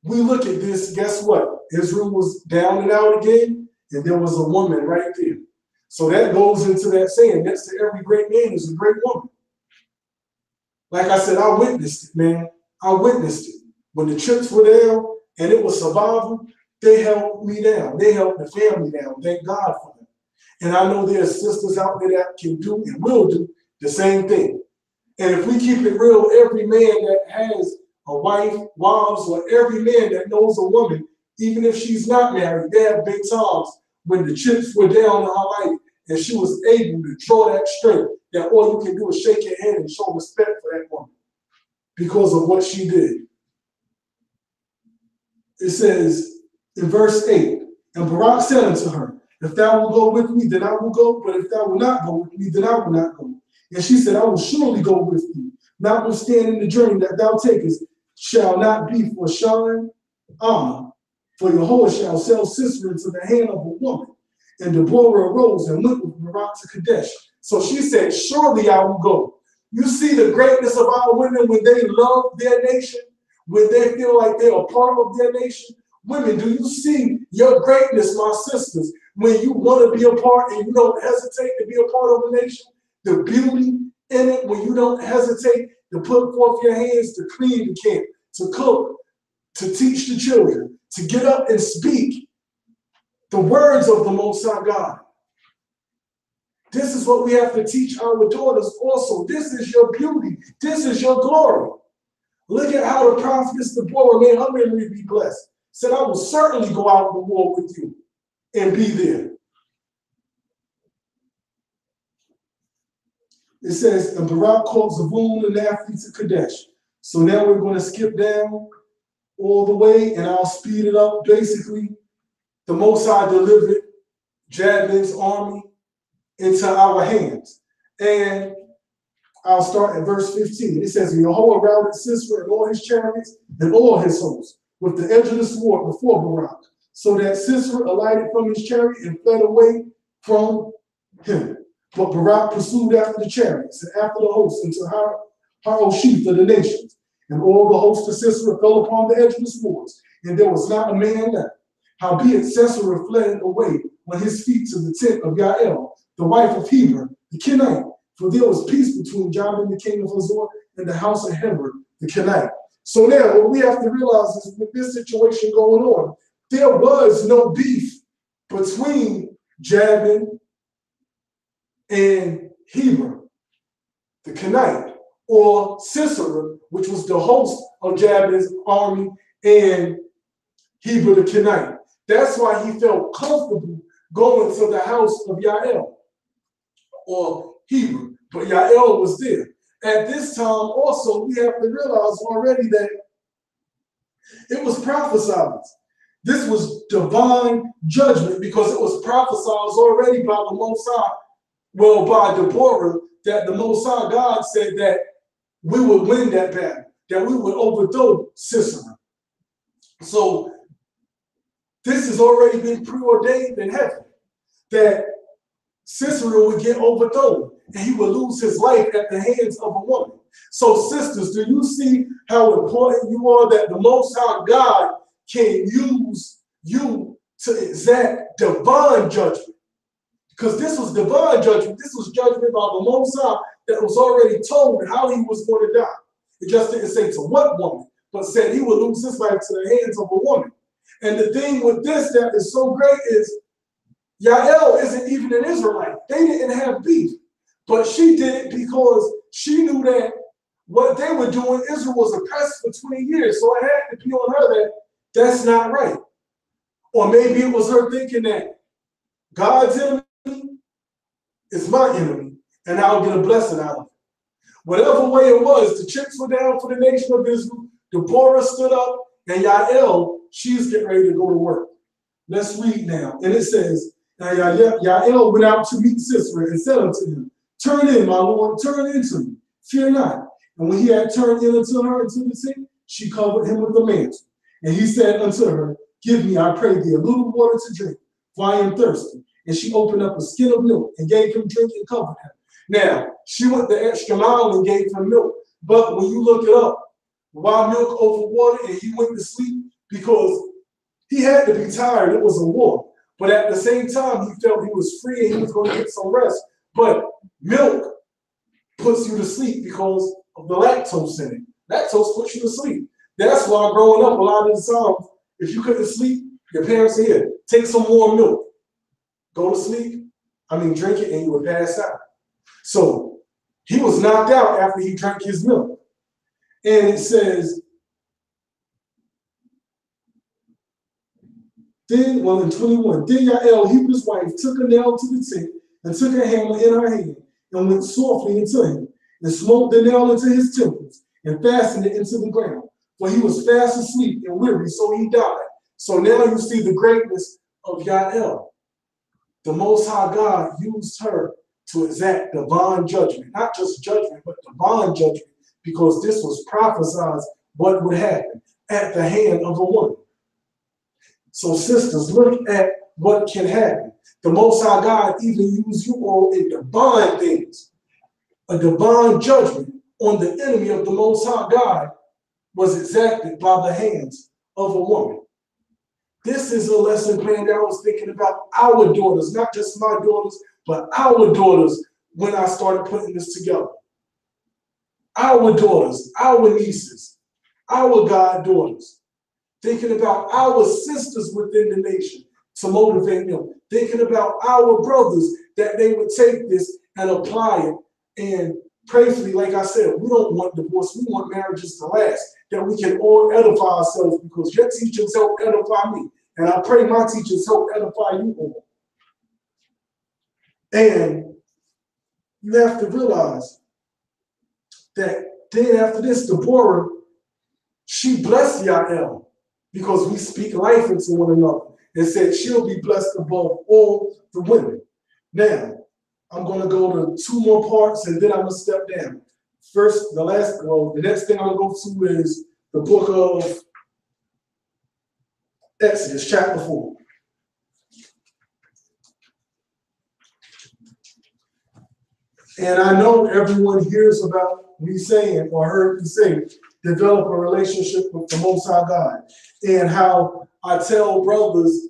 we look at this, guess what? Israel was down and out again, and there was a woman right there. So that goes into that saying, next to every great man is a great woman. Like I said, I witnessed it, man. I witnessed it. When the chips were down and it was survival, they held me down. They held the family down. Thank God for them. And I know there's sisters out there that can do and will do the same thing. And if we keep it real, every man that has a wife, wives, or every man that knows a woman, even if she's not married, they have been times when the chips were down in her life and she was able to draw that strength, that all you can do is shake your hand and show respect for that woman because of what she did. It says in verse 8, and Barak said unto her, if thou wilt go with me, then I will go, but if thou wilt not go with me, then I will not go. And she said, I will surely go with thee, notwithstanding the journey that thou takest shall not be for shine honor, for Jehovah shall sell Sisera into the hand of a woman. And Deborah arose and went with Barak to Kadesh. So she said, surely I will go. You see the greatness of our women when they love their nation, when they feel like they're a part of their nation. Women, do you see your greatness, my sisters, when you want to be a part and you don't hesitate to be a part of a nation? The beauty in it when you don't hesitate to put forth your hands to clean the camp, to cook, to teach the children, to get up and speak the words of the Most High God. This is what we have to teach our daughters also. This is your beauty. This is your glory. Look at how the prophetess Deborah, may her memory be blessed, said, I will certainly go out to war with you and be there. It says, and Barak called Zebulun and Naphtali to Kadesh. So now we're going to skip down all the way, and I'll speed it up. Basically, the Most High delivered Jabin's army into our hands. And I'll start at verse 15. It says, Jehovah routed Sisera and all his chariots and all his hosts with the edge of the sword before Barak, so that Sisera alighted from his chariot and fled away from him. But Barak pursued after the chariots and after the hosts into Harosheth of the nations. And all the hosts of Sisera fell upon the edge of the swords, and there was not a man left. Howbeit Sisera fled away on his feet to the tent of Yael, the wife of Heber, the Kenite, for there was peace between Jabin, the king of Hazor, and the house of Heber, the Kenite. So now what we have to realize is with this situation going on, there was no beef between Jabin and Heber, the Kenite. or Sisera, which was the host of Jabin's army, and Heber the Kenite. That's why he felt comfortable going to the house of Yael or Heber, but Yael was there. At this time also, we have to realize already that it was prophesied. This was divine judgment because it was prophesied already by the Most High, well, by Deborah, that the Most High God said that we would win that battle, that we would overthrow Sisera. So this has already been preordained in heaven, that Sisera would get overthrown and he would lose his life at the hands of a woman. So sisters, do you see how important you are, that the Most High God can use you to exact divine judgment? Because this was divine judgment. This was judgment by the Most High that was already told how he was going to die. It just didn't say to what woman, but said he would lose his life to the hands of a woman. And the thing with this that is so great is Yael isn't even an Israelite. They didn't have beef, but she did it because she knew that what they were doing, Israel was oppressed for 20 years. So it had to be on her that that's not right. Or maybe it was her thinking that God's enemy is my enemy, and I'll get a blessing out of it. Whatever way it was, the chips were down for the nation of Israel. Deborah stood up, and Yael, she's getting ready to go to work. Let's read now. And it says, now Yael went out to meet Sisera and said unto him, turn in, my Lord, turn into me. Fear not. And when he had turned in unto her into the tent, she covered him with the mantle. And he said unto her, give me, I pray thee, a little water to drink, for I am thirsty. And she opened up a skin of milk and gave him drink and covered him. Now, she went the extra mile and gave him milk. But when you look it up, why milk over water? And he went to sleep because he had to be tired. It was a war. But at the same time, he felt he was free and he was going to get some rest. But milk puts you to sleep because of the lactose in it. Lactose puts you to sleep. That's why growing up, a lot of the times, if you couldn't sleep, your parents said, here, take some warm milk. Go to sleep. Drink it and you would pass out. So he was knocked out after he drank his milk. And it says, then, well, in 21, then Yael, Heber's wife, took a nail to the tent and took a hammer in her hand and went softly into him and smote the nail into his temples and fastened it into the ground. For he was fast asleep and weary, so he died. So now you see the greatness of Yael. The Most High God used her to exact divine judgment, not just judgment, but divine judgment, because this was prophesied what would happen at the hand of a woman. So sisters, look at what can happen. The Most High God even used you all in divine things. A divine judgment on the enemy of the Most High God was exacted by the hands of a woman. This is a lesson plan that I was thinking about our daughters, not just my daughters, but our daughters when I started putting this together. Our daughters, our nieces, our goddaughters. Thinking about our sisters within the nation to motivate them. Thinking about our brothers that they would take this and apply it. And prayerfully, like I said, we don't want divorce. We want marriages to last. That we can all edify ourselves because your teachers help edify me. And I pray my teachers help edify you all. And you have to realize that then after this, Deborah, she blessed Yael because we speak life into one another and said she'll be blessed above all the women. Now, I'm going to go to two more parts and then I'm going to step down. First, the next thing I'm going to go to is the book of Exodus, chapter 4. And I know everyone hears about me saying or heard me say, develop a relationship with the Most High God. And how I tell brothers,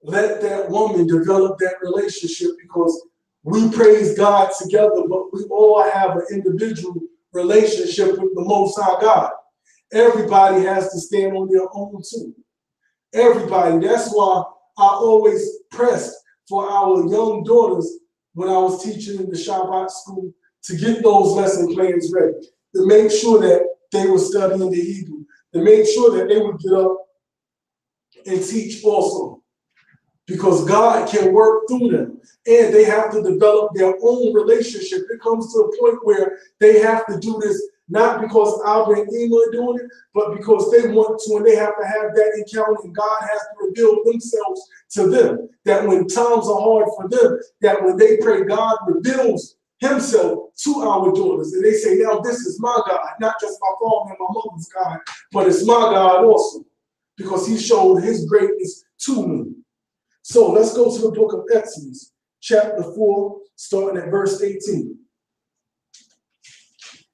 let that woman develop that relationship because we praise God together, but we all have an individual relationship with the Most High God. Everybody has to stand on their own too. Everybody. That's why I always pressed for our young daughters when I was teaching in the Shabbat school to get those lesson plans ready, to make sure that they were studying the Hebrew, to make sure that they would get up and teach also. Because God can work through them, and they have to develop their own relationship. It comes to a point where they have to do this not because Abba and Ema are doing it, but because they want to, and they have to have that encounter, and God has to reveal themselves to them. That when times are hard for them, that when they pray, God reveals himself to our daughters, and they say, now this is my God, not just my father and my mother's God, but it's my God also, because he showed his greatness to me. So let's go to the book of Exodus, chapter 4, starting at verse 18.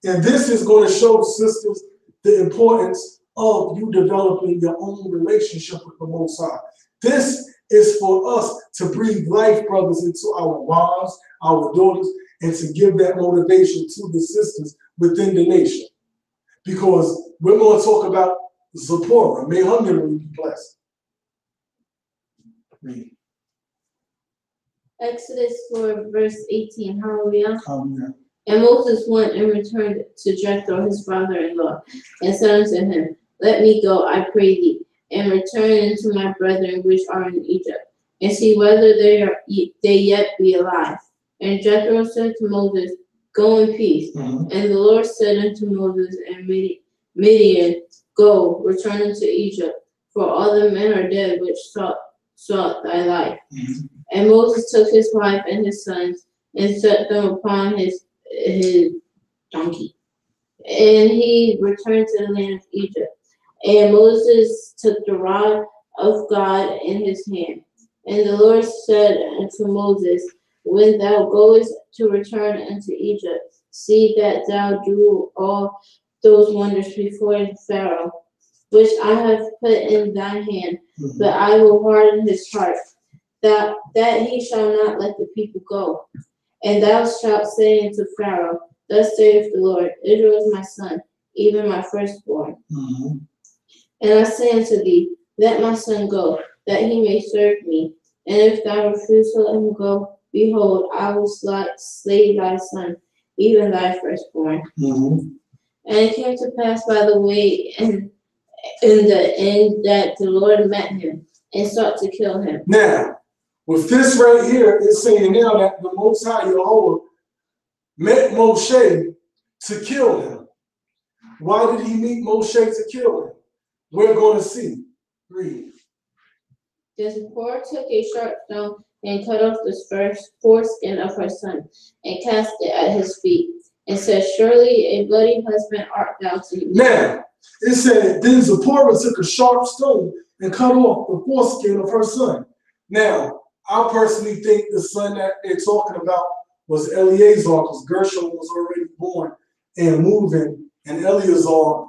And this is going to show, sisters, the importance of you developing your own relationship with the Most High. This is for us to breathe life, brothers, into our wives, our daughters, and to give that motivation to the sisters within the nation. Because we're going to talk about Zipporah. May her memory be blessed. Read. Exodus 4, verse 18. Hallelujah. Hallelujah. And Moses went and returned to Jethro, his father-in-law, and said unto him, let me go, I pray thee, and return unto my brethren which are in Egypt, and see whether they yet be alive. And Jethro said to Moses, go in peace. And the Lord said unto Moses and Midian, go, return unto Egypt, for all the men are dead which sought thy life. And Moses took his wife and his sons, and set them upon his donkey. And he returned to the land of Egypt. And Moses took the rod of God in his hand. And the Lord said unto Moses, when thou goest to return unto Egypt, see that thou do all those wonders before Pharaoh, which I have put in thy hand, but I will harden his heart, that he shall not let the people go. And thou shalt say unto Pharaoh, thus saith the Lord, Israel is my son, even my firstborn. And I say unto thee, let my son go, that he may serve me. And if thou refuse to let him go, behold, I will slay thy son, even thy firstborn. And it came to pass by the way in the end that the Lord met him and sought to kill him. Now, with this right here, it's saying now that the Most High Yahweh met Moshe to kill him. Why did he meet Moshe to kill him? We're going to see. Read. The Zipporah took a sharp stone and cut off the foreskin of her son, and cast it at his feet, and said, surely a bloody husband art thou to me. Now, it said, then Zipporah took a sharp stone and cut off the foreskin of her son. Now, I personally think the son that they're talking about was Eleazar, because Gershom was already born and moving, and Eleazar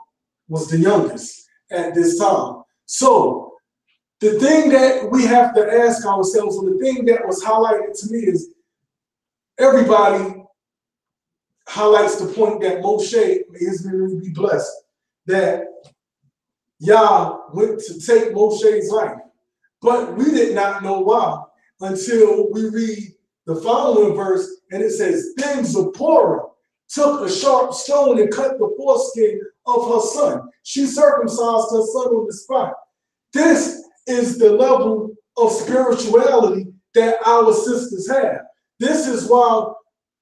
was the youngest at this time. So, the thing that we have to ask ourselves, and the thing that was highlighted to me is everybody highlights the point that Moshe, may his memory be blessed, that Yah went to take Moshe's life. But we did not know why until we read the following verse, and it says, then Zipporah took a sharp stone and cut the foreskin of her son. She circumcised her son on the spot. This is the level of spirituality that our sisters have. This is why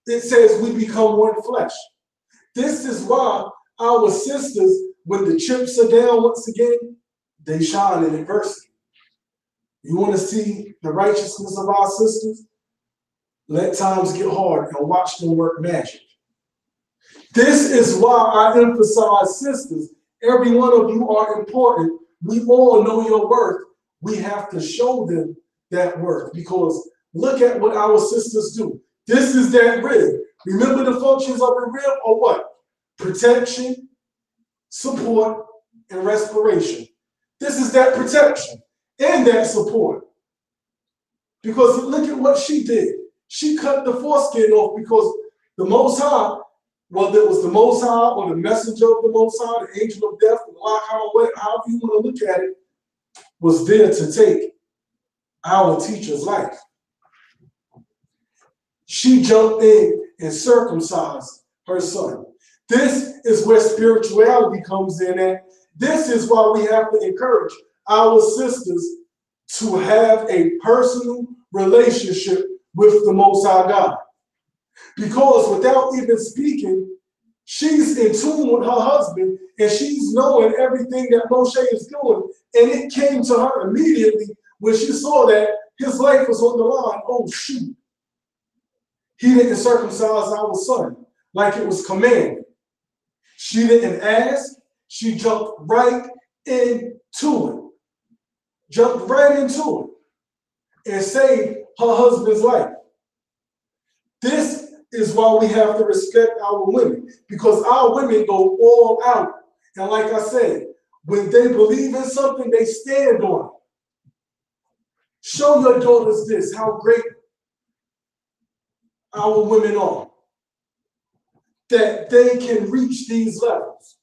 it says we become one flesh. This is why our sisters, when the chips are down once again, they shine in adversity. You want to see the righteousness of our sisters? Let times get hard and watch them work magic. This is why I emphasize, sisters, every one of you are important. We all know your worth. We have to show them that worth, because look at what our sisters do. This is that rib. Remember the functions of a rib or what? Protection, support, and respiration. This is that protection and that support. Because look at what she did. She cut the foreskin off because the Most High, whether it was the Most High or the messenger of the Most High, the angel of death, the Malachi, however you want to look at it, was there to take our teacher's life. she jumped in and circumcised her son. This is where spirituality comes in at. This is why we have to encourage our sisters to have a personal relationship with the Most High God. Because without even speaking, she's in tune with her husband and she's knowing everything that Moshe is doing. And it came to her immediately when she saw that his life was on the line. Oh, shoot. He didn't circumcise our son like it was commanded. She didn't ask. She jumped right into it. Jumped right into it and saved her husband's life. This is why we have to respect our women, because our women go all out. And like I said, when they believe in something, they stand on it. Show your daughters this, how great our women are, that they can reach these levels.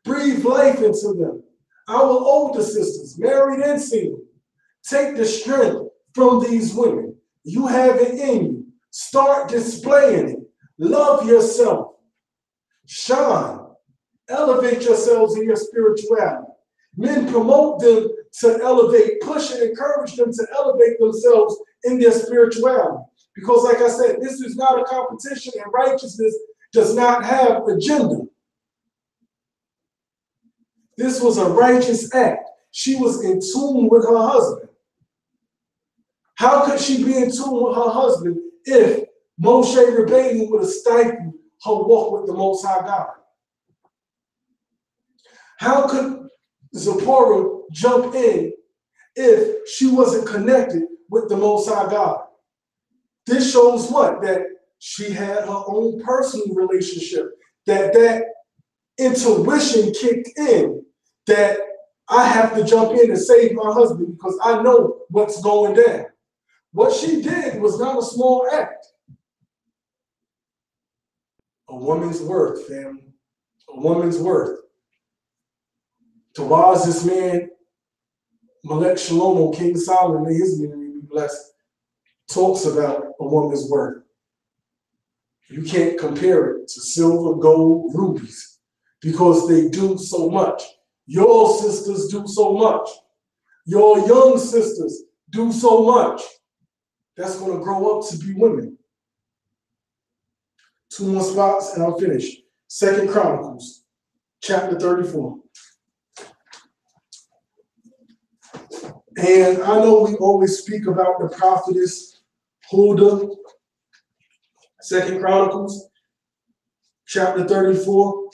Breathe life into them. Our older sisters, married and single, take the strength from these women. You have it in you. Start displaying it. Love yourself. Shine. Elevate yourselves in your spirituality. Men, promote them to elevate, push and encourage them to elevate themselves in their spirituality. Because like I said, this is not a competition, and righteousness does not have agenda. This was a righteous act. She was in tune with her husband. How could she be in tune with her husband if Moshe Rabbeinu would have stifled her walk with the Most High God? How could Zipporah jump in if she wasn't connected with the Most High God? This shows what? That she had her own personal relationship, that intuition kicked in, that I have to jump in and save my husband because I know what's going down. What she did was not a small act. A woman's worth, family. A woman's worth. The wisest man, Melech Shlomo, King Solomon, may his memory be blessed, talks about a woman's worth. You can't compare it to silver, gold, rubies, because they do so much. Your sisters do so much. Your young sisters do so much. That's going to grow up to be women. 2 more spots and I'll finish. 2 Chronicles, chapter 34. And I know we always speak about the prophetess Huldah. 2 Chronicles, chapter 34.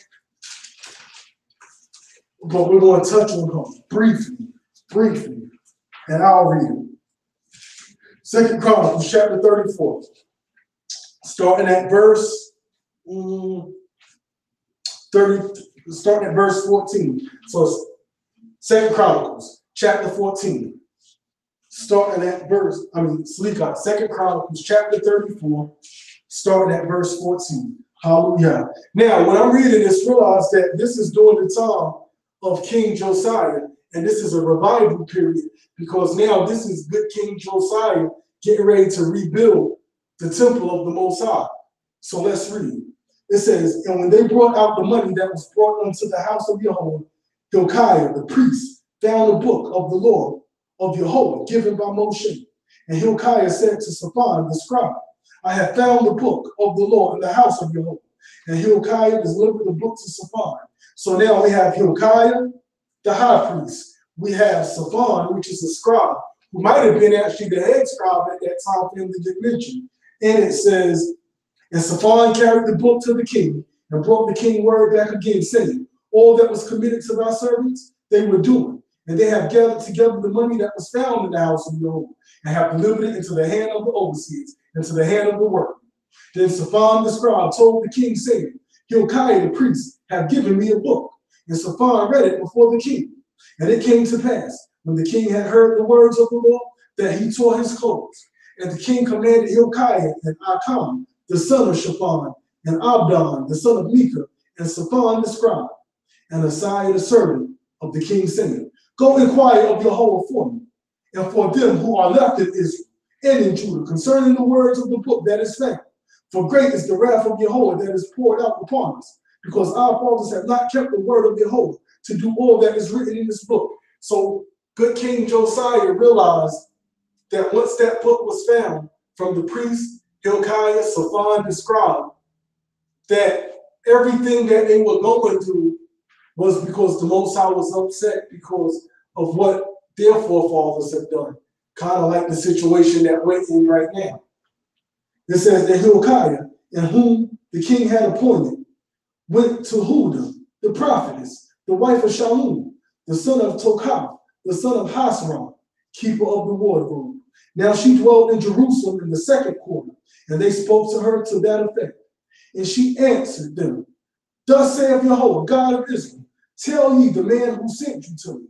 But we're going to touch on her briefly, and I'll read it. 2 Chronicles, chapter 34, starting at verse 14. So it's 2 Chronicles, chapter 14, starting at verse, Nishlackyah, 2 Chronicles, chapter 34, starting at verse 14. Hallelujah. Now, when I'm reading this, realize that this is during the time of King Josiah, and this is a revival period, because now this is good King Josiah getting ready to rebuild the temple of the Most High. So let's read. It says, and when they brought out the money that was brought unto the house of Yahweh, Hilkiah, the priest, found the book of the law of Yahweh given by Moshe. And Hilkiah said to Siwan, the scribe, I have found the book of the law in the house of Yahweh. And Hilkiah delivered the book to Siwan. So now we have Hilkiah, the high priest. We have Siwan, which is a scribe, who might have been actually the head scribe at that time for him to get mentioned. And it says, and Siwan carried the book to the king and brought the king word back again, saying, all that was committed to thy servants, they were doing. And they have gathered together the money that was found in the house of Yahweh, and have delivered it into the hand of the overseers, and to the hand of the workmen. Then Siwan the scribe told the king, saying, Hilkiah the priest have given me a book. And Siwan read it before the king. And it came to pass, when the king had heard the words of the law, that he tore his clothes. And the king commanded Hilkiah and Acham, the son of Shaphan, and Abdon, the son of Micah, and Siwan the scribe, and Asaiah the servant of the king, saying, go inquire of Yahweh for me, and for them who are left in Israel and in Judah, concerning the words of the book that is found. For great is the wrath of Jehovah that is poured out upon us, because our fathers have not kept the word of Jehovah to do all that is written in this book. So good King Josiah realized that once that book was found from the priest Hilkiah, Siwan, the scribe, that everything that they were going through was because the Most High was upset because of what their forefathers have done. Kind of like the situation that we're in right now. It says that Hilkiah, in whom the king had appointed, went to Huldah, the prophetess, the wife of Shallum, the son of Tokhah, the son of Hasram, keeper of the wardrobe. Now she dwelled in Jerusalem in the second quarter, and they spoke to her to that effect. And she answered them, Thus saith Jehovah, God of Israel, tell ye the man who sent you to me.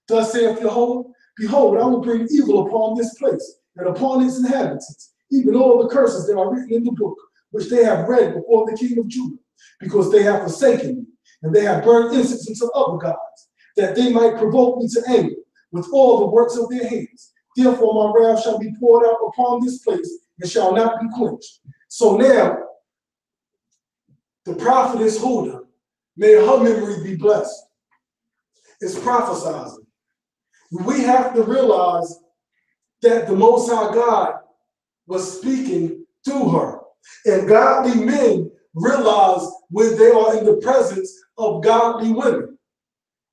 Thus saith Jehovah, behold, I will bring evil upon this place and upon its inhabitants, even all the curses that are written in the book, which they have read before the king of Judah, because they have forsaken me, and they have burned incense unto other gods, that they might provoke me to anger with all the works of their hands. Therefore my wrath shall be poured out upon this place, and shall not be quenched. So now, the prophetess Huldah, may her memory be blessed, is prophesizing. We have to realize that the Most High God was speaking through her. And godly men realize when they are in the presence of godly women.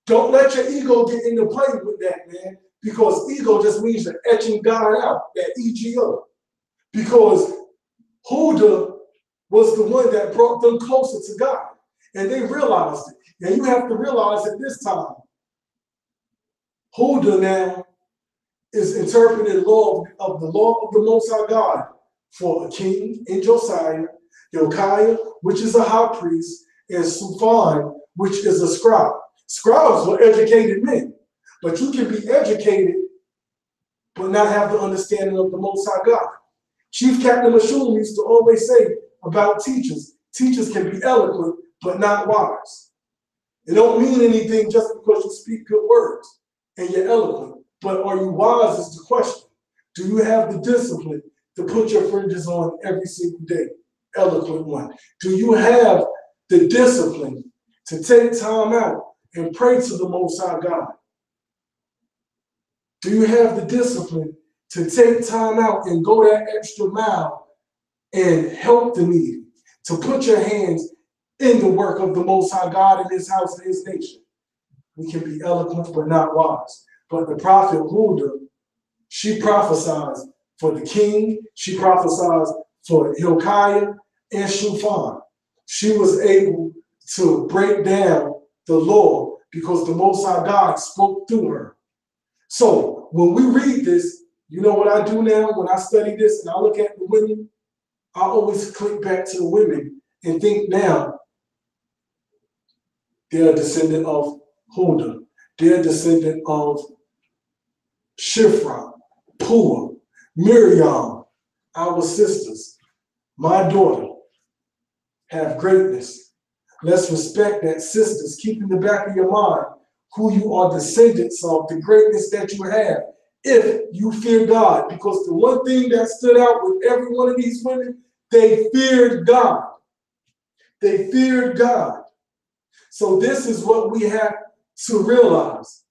Don't let your ego get into play with that, man, because ego just means you're etching God out, that ego. Because Huldah was the one that brought them closer to God, and they realized it. And you have to realize at this time, Huldah now is interpreting law of the Most High God for a king in Josiah, Hilkiah, which is a high priest, and Siwan, which is a scribe. Scribes were educated men, but you can be educated but not have the understanding of the Most High God. Chief Captain Mashulum used to always say about teachers, teachers can be eloquent but not wise. It don't mean anything just because you speak good words and you're eloquent, but are you wise is the question. Do you have the discipline to put your fringes on every single day? Eloquent one. Do you have the discipline to take time out and pray to the Most High God? Do you have the discipline to take time out and go that extra mile and help the needy, to put your hands in the work of the Most High God in his house and his nation? We can be eloquent but not wise. But the prophet Huldah, she prophesied for the king, she prophesied for Hilkiah and Shufan. She was able to break down the law because the Most High God spoke through her. So when we read this, you know what I do now when I study this and I look at the women? I always click back to the women and think now they're a descendant of Huldah. They're a descendant of Shifra, Pua, Miriam, our sisters. My daughter, have greatness. Let's respect that, sisters. Keep in the back of your mind who you are descendants of, the greatness that you have, if you fear God. Because the one thing that stood out with every one of these women, they feared God. They feared God. So this is what we have to realize.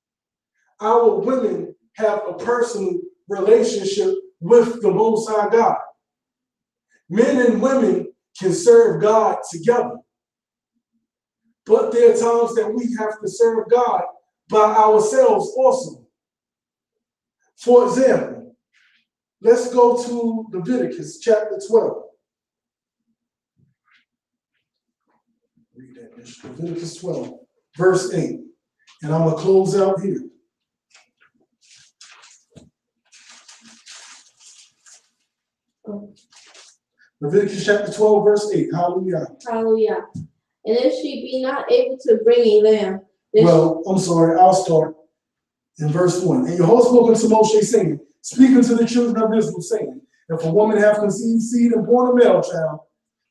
Our women have a personal relationship with the Most High God. Men and women can serve God together. But there are times that we have to serve God by ourselves also. For example, let's go to Leviticus chapter 12. Read that, Leviticus 12, verse 8. And I'm going to close out here. Leviticus chapter 12, verse 8. Hallelujah. Hallelujah. And if she be not able to bring a lamb, well, I'm sorry, I'll start in verse 1. And Jehovah spoke unto Moshe, saying, Speak unto the children of Israel, saying, If a woman have conceived seed and born a male child,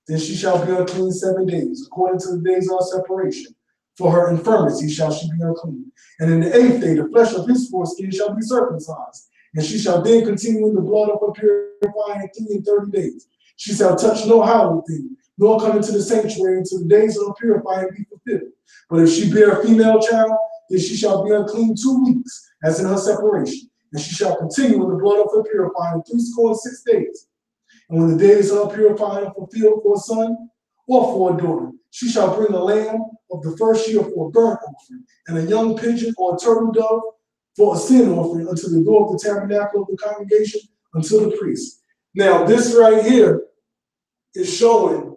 then she shall be unclean 7 days, according to the days of separation. For her infirmity shall she be unclean. And in the 8th day, the flesh of his foreskin shall be circumcised. And she shall then continue in the blood of her purifying 3 and 30 days. She shall touch no hallowed thing, nor come into the sanctuary until the days of her purifying be fulfilled. But if she bear a female child, then she shall be unclean 2 weeks, as in her separation. And she shall continue in the blood of her purifying 66 days. And when the days of her purifying are fulfilled for a son or for a daughter, she shall bring a lamb of the first year for a burnt offering, and a young pigeon or a turtle dove for a sin offering unto the door of the tabernacle of the congregation unto the priest. Now, this right here is showing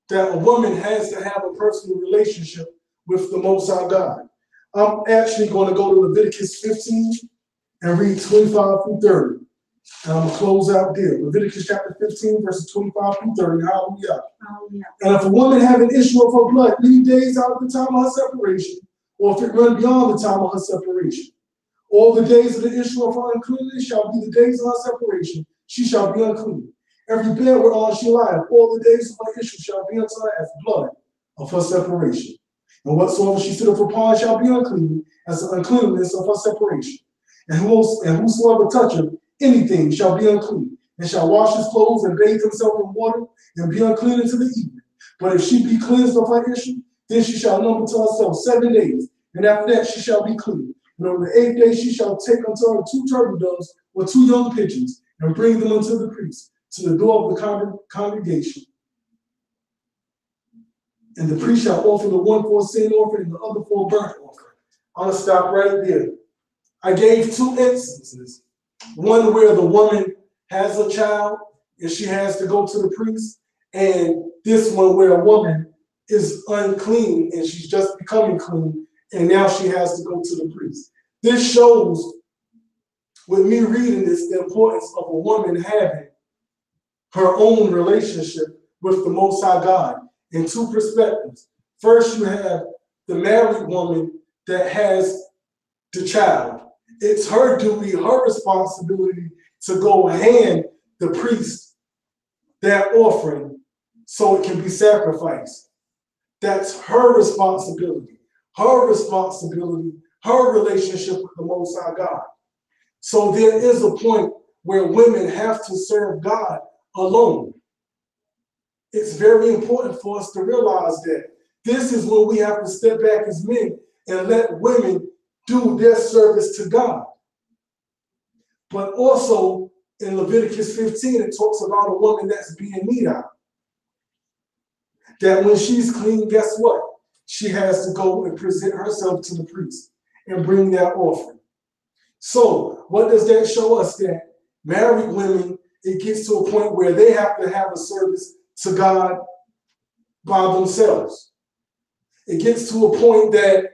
that a woman has to have a personal relationship with the Most High God. I'm actually going to go to Leviticus 15 and read 25 through 30. And I'm going to close out there. Leviticus chapter 15, verses 25 through 30. Hallelujah. Hallelujah. And if a woman have an issue of her blood many days out of the time of her separation, or if it run beyond the time of her separation, all the days of the issue of her uncleanness shall be the days of her separation. She shall be unclean. Every bed whereon she lieth, all the days of her issue shall be unto her as blood of her separation. And whatsoever she sitteth upon shall be unclean, as the uncleanness of her separation. And whosoever toucheth anything shall be unclean, and shall wash his clothes and bathe himself in water, and be unclean until the evening. But if she be cleansed of her issue, then she shall number to herself 7 days, and after that she shall be clean. And on the 8th day she shall take unto her 2 turtle doves or 2 young pigeons, and bring them unto the priest, to the door of the congregation. And the priest shall offer the one for a sin offering and the other for a burnt offering. I'm going to stop right there. I gave 2 instances. One where the woman has a child and she has to go to the priest, and this one where a woman is unclean and she's just becoming clean, and now she has to go to the priest. This shows, with me reading this, the importance of a woman having her own relationship with the Most High God in 2 perspectives. First, you have the married woman that has the child. It's her duty, her responsibility to go hand the priest that offering so it can be sacrificed. That's her responsibility, her relationship with the Most High God. So there is a point where women have to serve God alone. It's very important for us to realize that this is when we have to step back as men and let women do their service to God. But also in Leviticus 15, it talks about a woman that's being needed. That when she's clean, guess what? She has to go and present herself to the priest and bring that offering. So what does that show us? That married women, it gets to a point where they have to have a service to God by themselves. It gets to a point that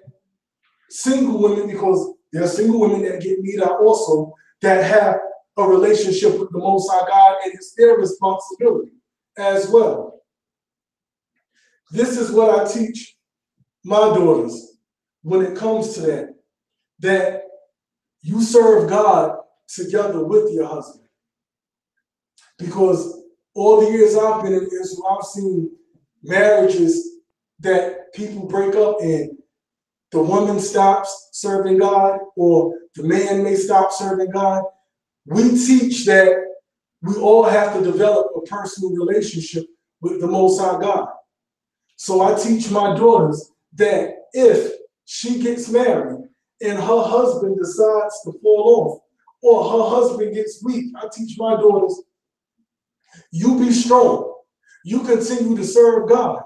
single women, because there are single women that get needed also, that have a relationship with the Most High God, and it's their responsibility as well. This is what I teach my daughters when it comes to that you serve God together with your husband. Because all the years I've been in Israel, I've seen marriages that people break up and the woman stops serving God, or the man may stop serving God. We teach that we all have to develop a personal relationship with the Most High God. So I teach my daughters that if she gets married and her husband decides to fall off, or her husband gets weak, I teach my daughters, you be strong. You continue to serve God,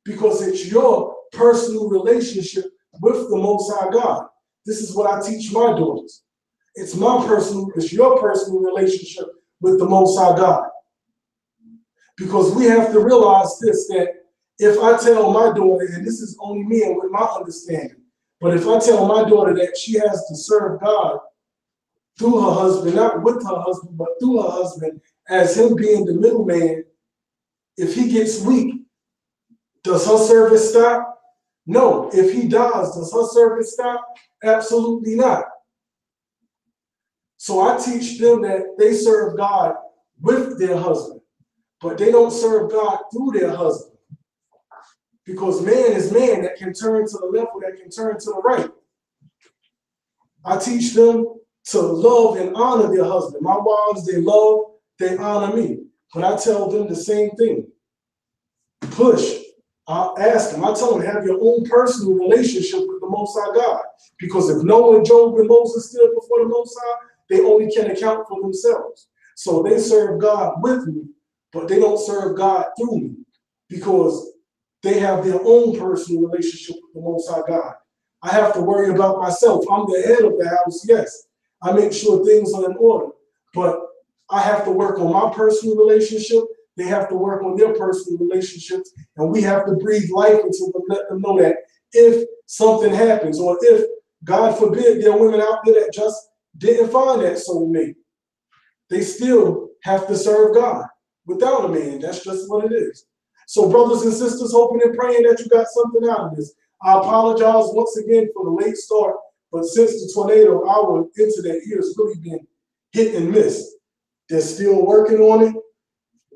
because it's your personal relationship with the Most High God. This is what I teach my daughters. It's your personal relationship with the Most High God. Because we have to realize this, that if I tell my daughter, and this is only me and with my understanding, but if I tell my daughter that she has to serve God through her husband, not with her husband, but through her husband, as him being the middleman, if he gets weak, does her service stop? No. If he dies, does her service stop? Absolutely not. So I teach them that they serve God with their husband, but they don't serve God through their husband. Because man is man that can turn to the left or that can turn to the right. I teach them to love and honor their husband. My wives, they love, they honor me. But I tell them the same thing. Push. I ask them, I tell them, have your own personal relationship with the Most High God. Because if Noah, Job, and Moses stood before the Most High, they only can account for themselves. So they serve God with me, but they don't serve God through me, because they have their own personal relationship with the Most High God. I have to worry about myself. I'm the head of the house, yes. I make sure things are in order, but I have to work on my personal relationship. They have to work on their personal relationships, and we have to breathe life into them, let them know that if something happens, or if, God forbid, there are women out there that just didn't find that soulmate, they still have to serve God without a man. That's just what it is. So brothers and sisters, hoping and praying that you got something out of this. I apologize once again for the late start, but since the tornado, our internet here has really been hit and miss. They're still working on it.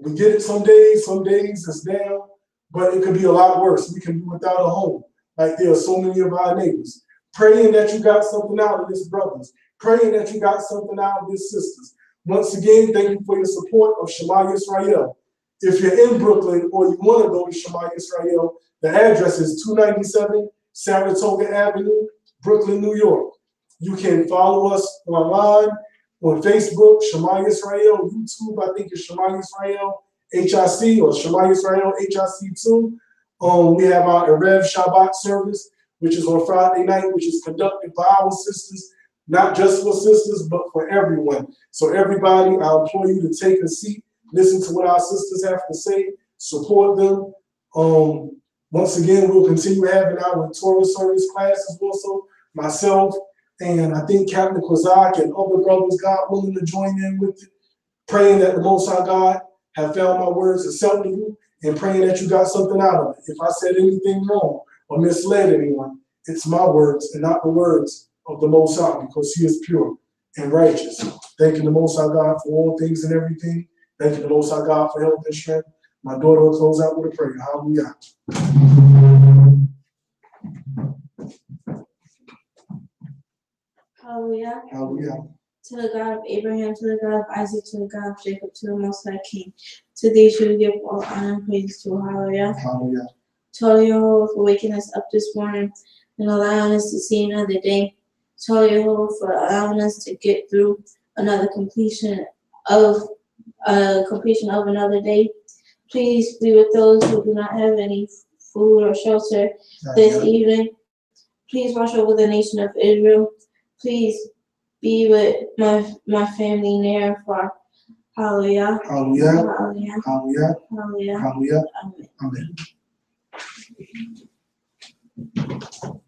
We get it some days it's down, but it could be a lot worse. We can be without a home, like there are so many of our neighbors. Praying that you got something out of this, brothers. Praying that you got something out of this, sisters. Once again, thank you for your support of Shema Yisrael. If you're in Brooklyn or you want to go to Shema Yisrael, the address is 297 Saratoga Avenue, Brooklyn, New York. You can follow us online on Facebook, Shema Yisrael, YouTube, I think it's Shema Yisrael HIC or Shema Yisrael HIC2. We have our Erev Shabbat service, which is on Friday night, which is conducted by our sisters, not just for sisters, but for everyone. So everybody, I implore you to take a seat, listen to what our sisters have to say, support them. Once again, we'll continue having our Torah service classes also, myself, and I think Captain Kozak and other brothers, God willing, to join in with it, praying that the Most High God have found my words acceptable, and praying that you got something out of it. If I said anything wrong or misled anyone, it's my words and not the words of the Most High, because he is pure and righteous. Thanking the Most High God for all things and everything. Thanking the Most High God for health and strength. My daughter will close out with a prayer. Hallelujah. Hallelujah. Hallelujah. To the God of Abraham, to the God of Isaac, to the God of Jacob, to the Most High King. To thee should we give all honor and praise to. Hallelujah. Hallelujah. To all Jehovah for waking us up this morning and allowing us to see another day. To all Jehovah for allowing us to get through another completion of another day. Please be with those who do not have any food or shelter this evening. Please watch over the nation of Israel. Please be with my family near and far. Hallelujah. Hallelujah. Hallelujah. Hallelujah. Hallelujah. Hallelujah. Amen. Amen.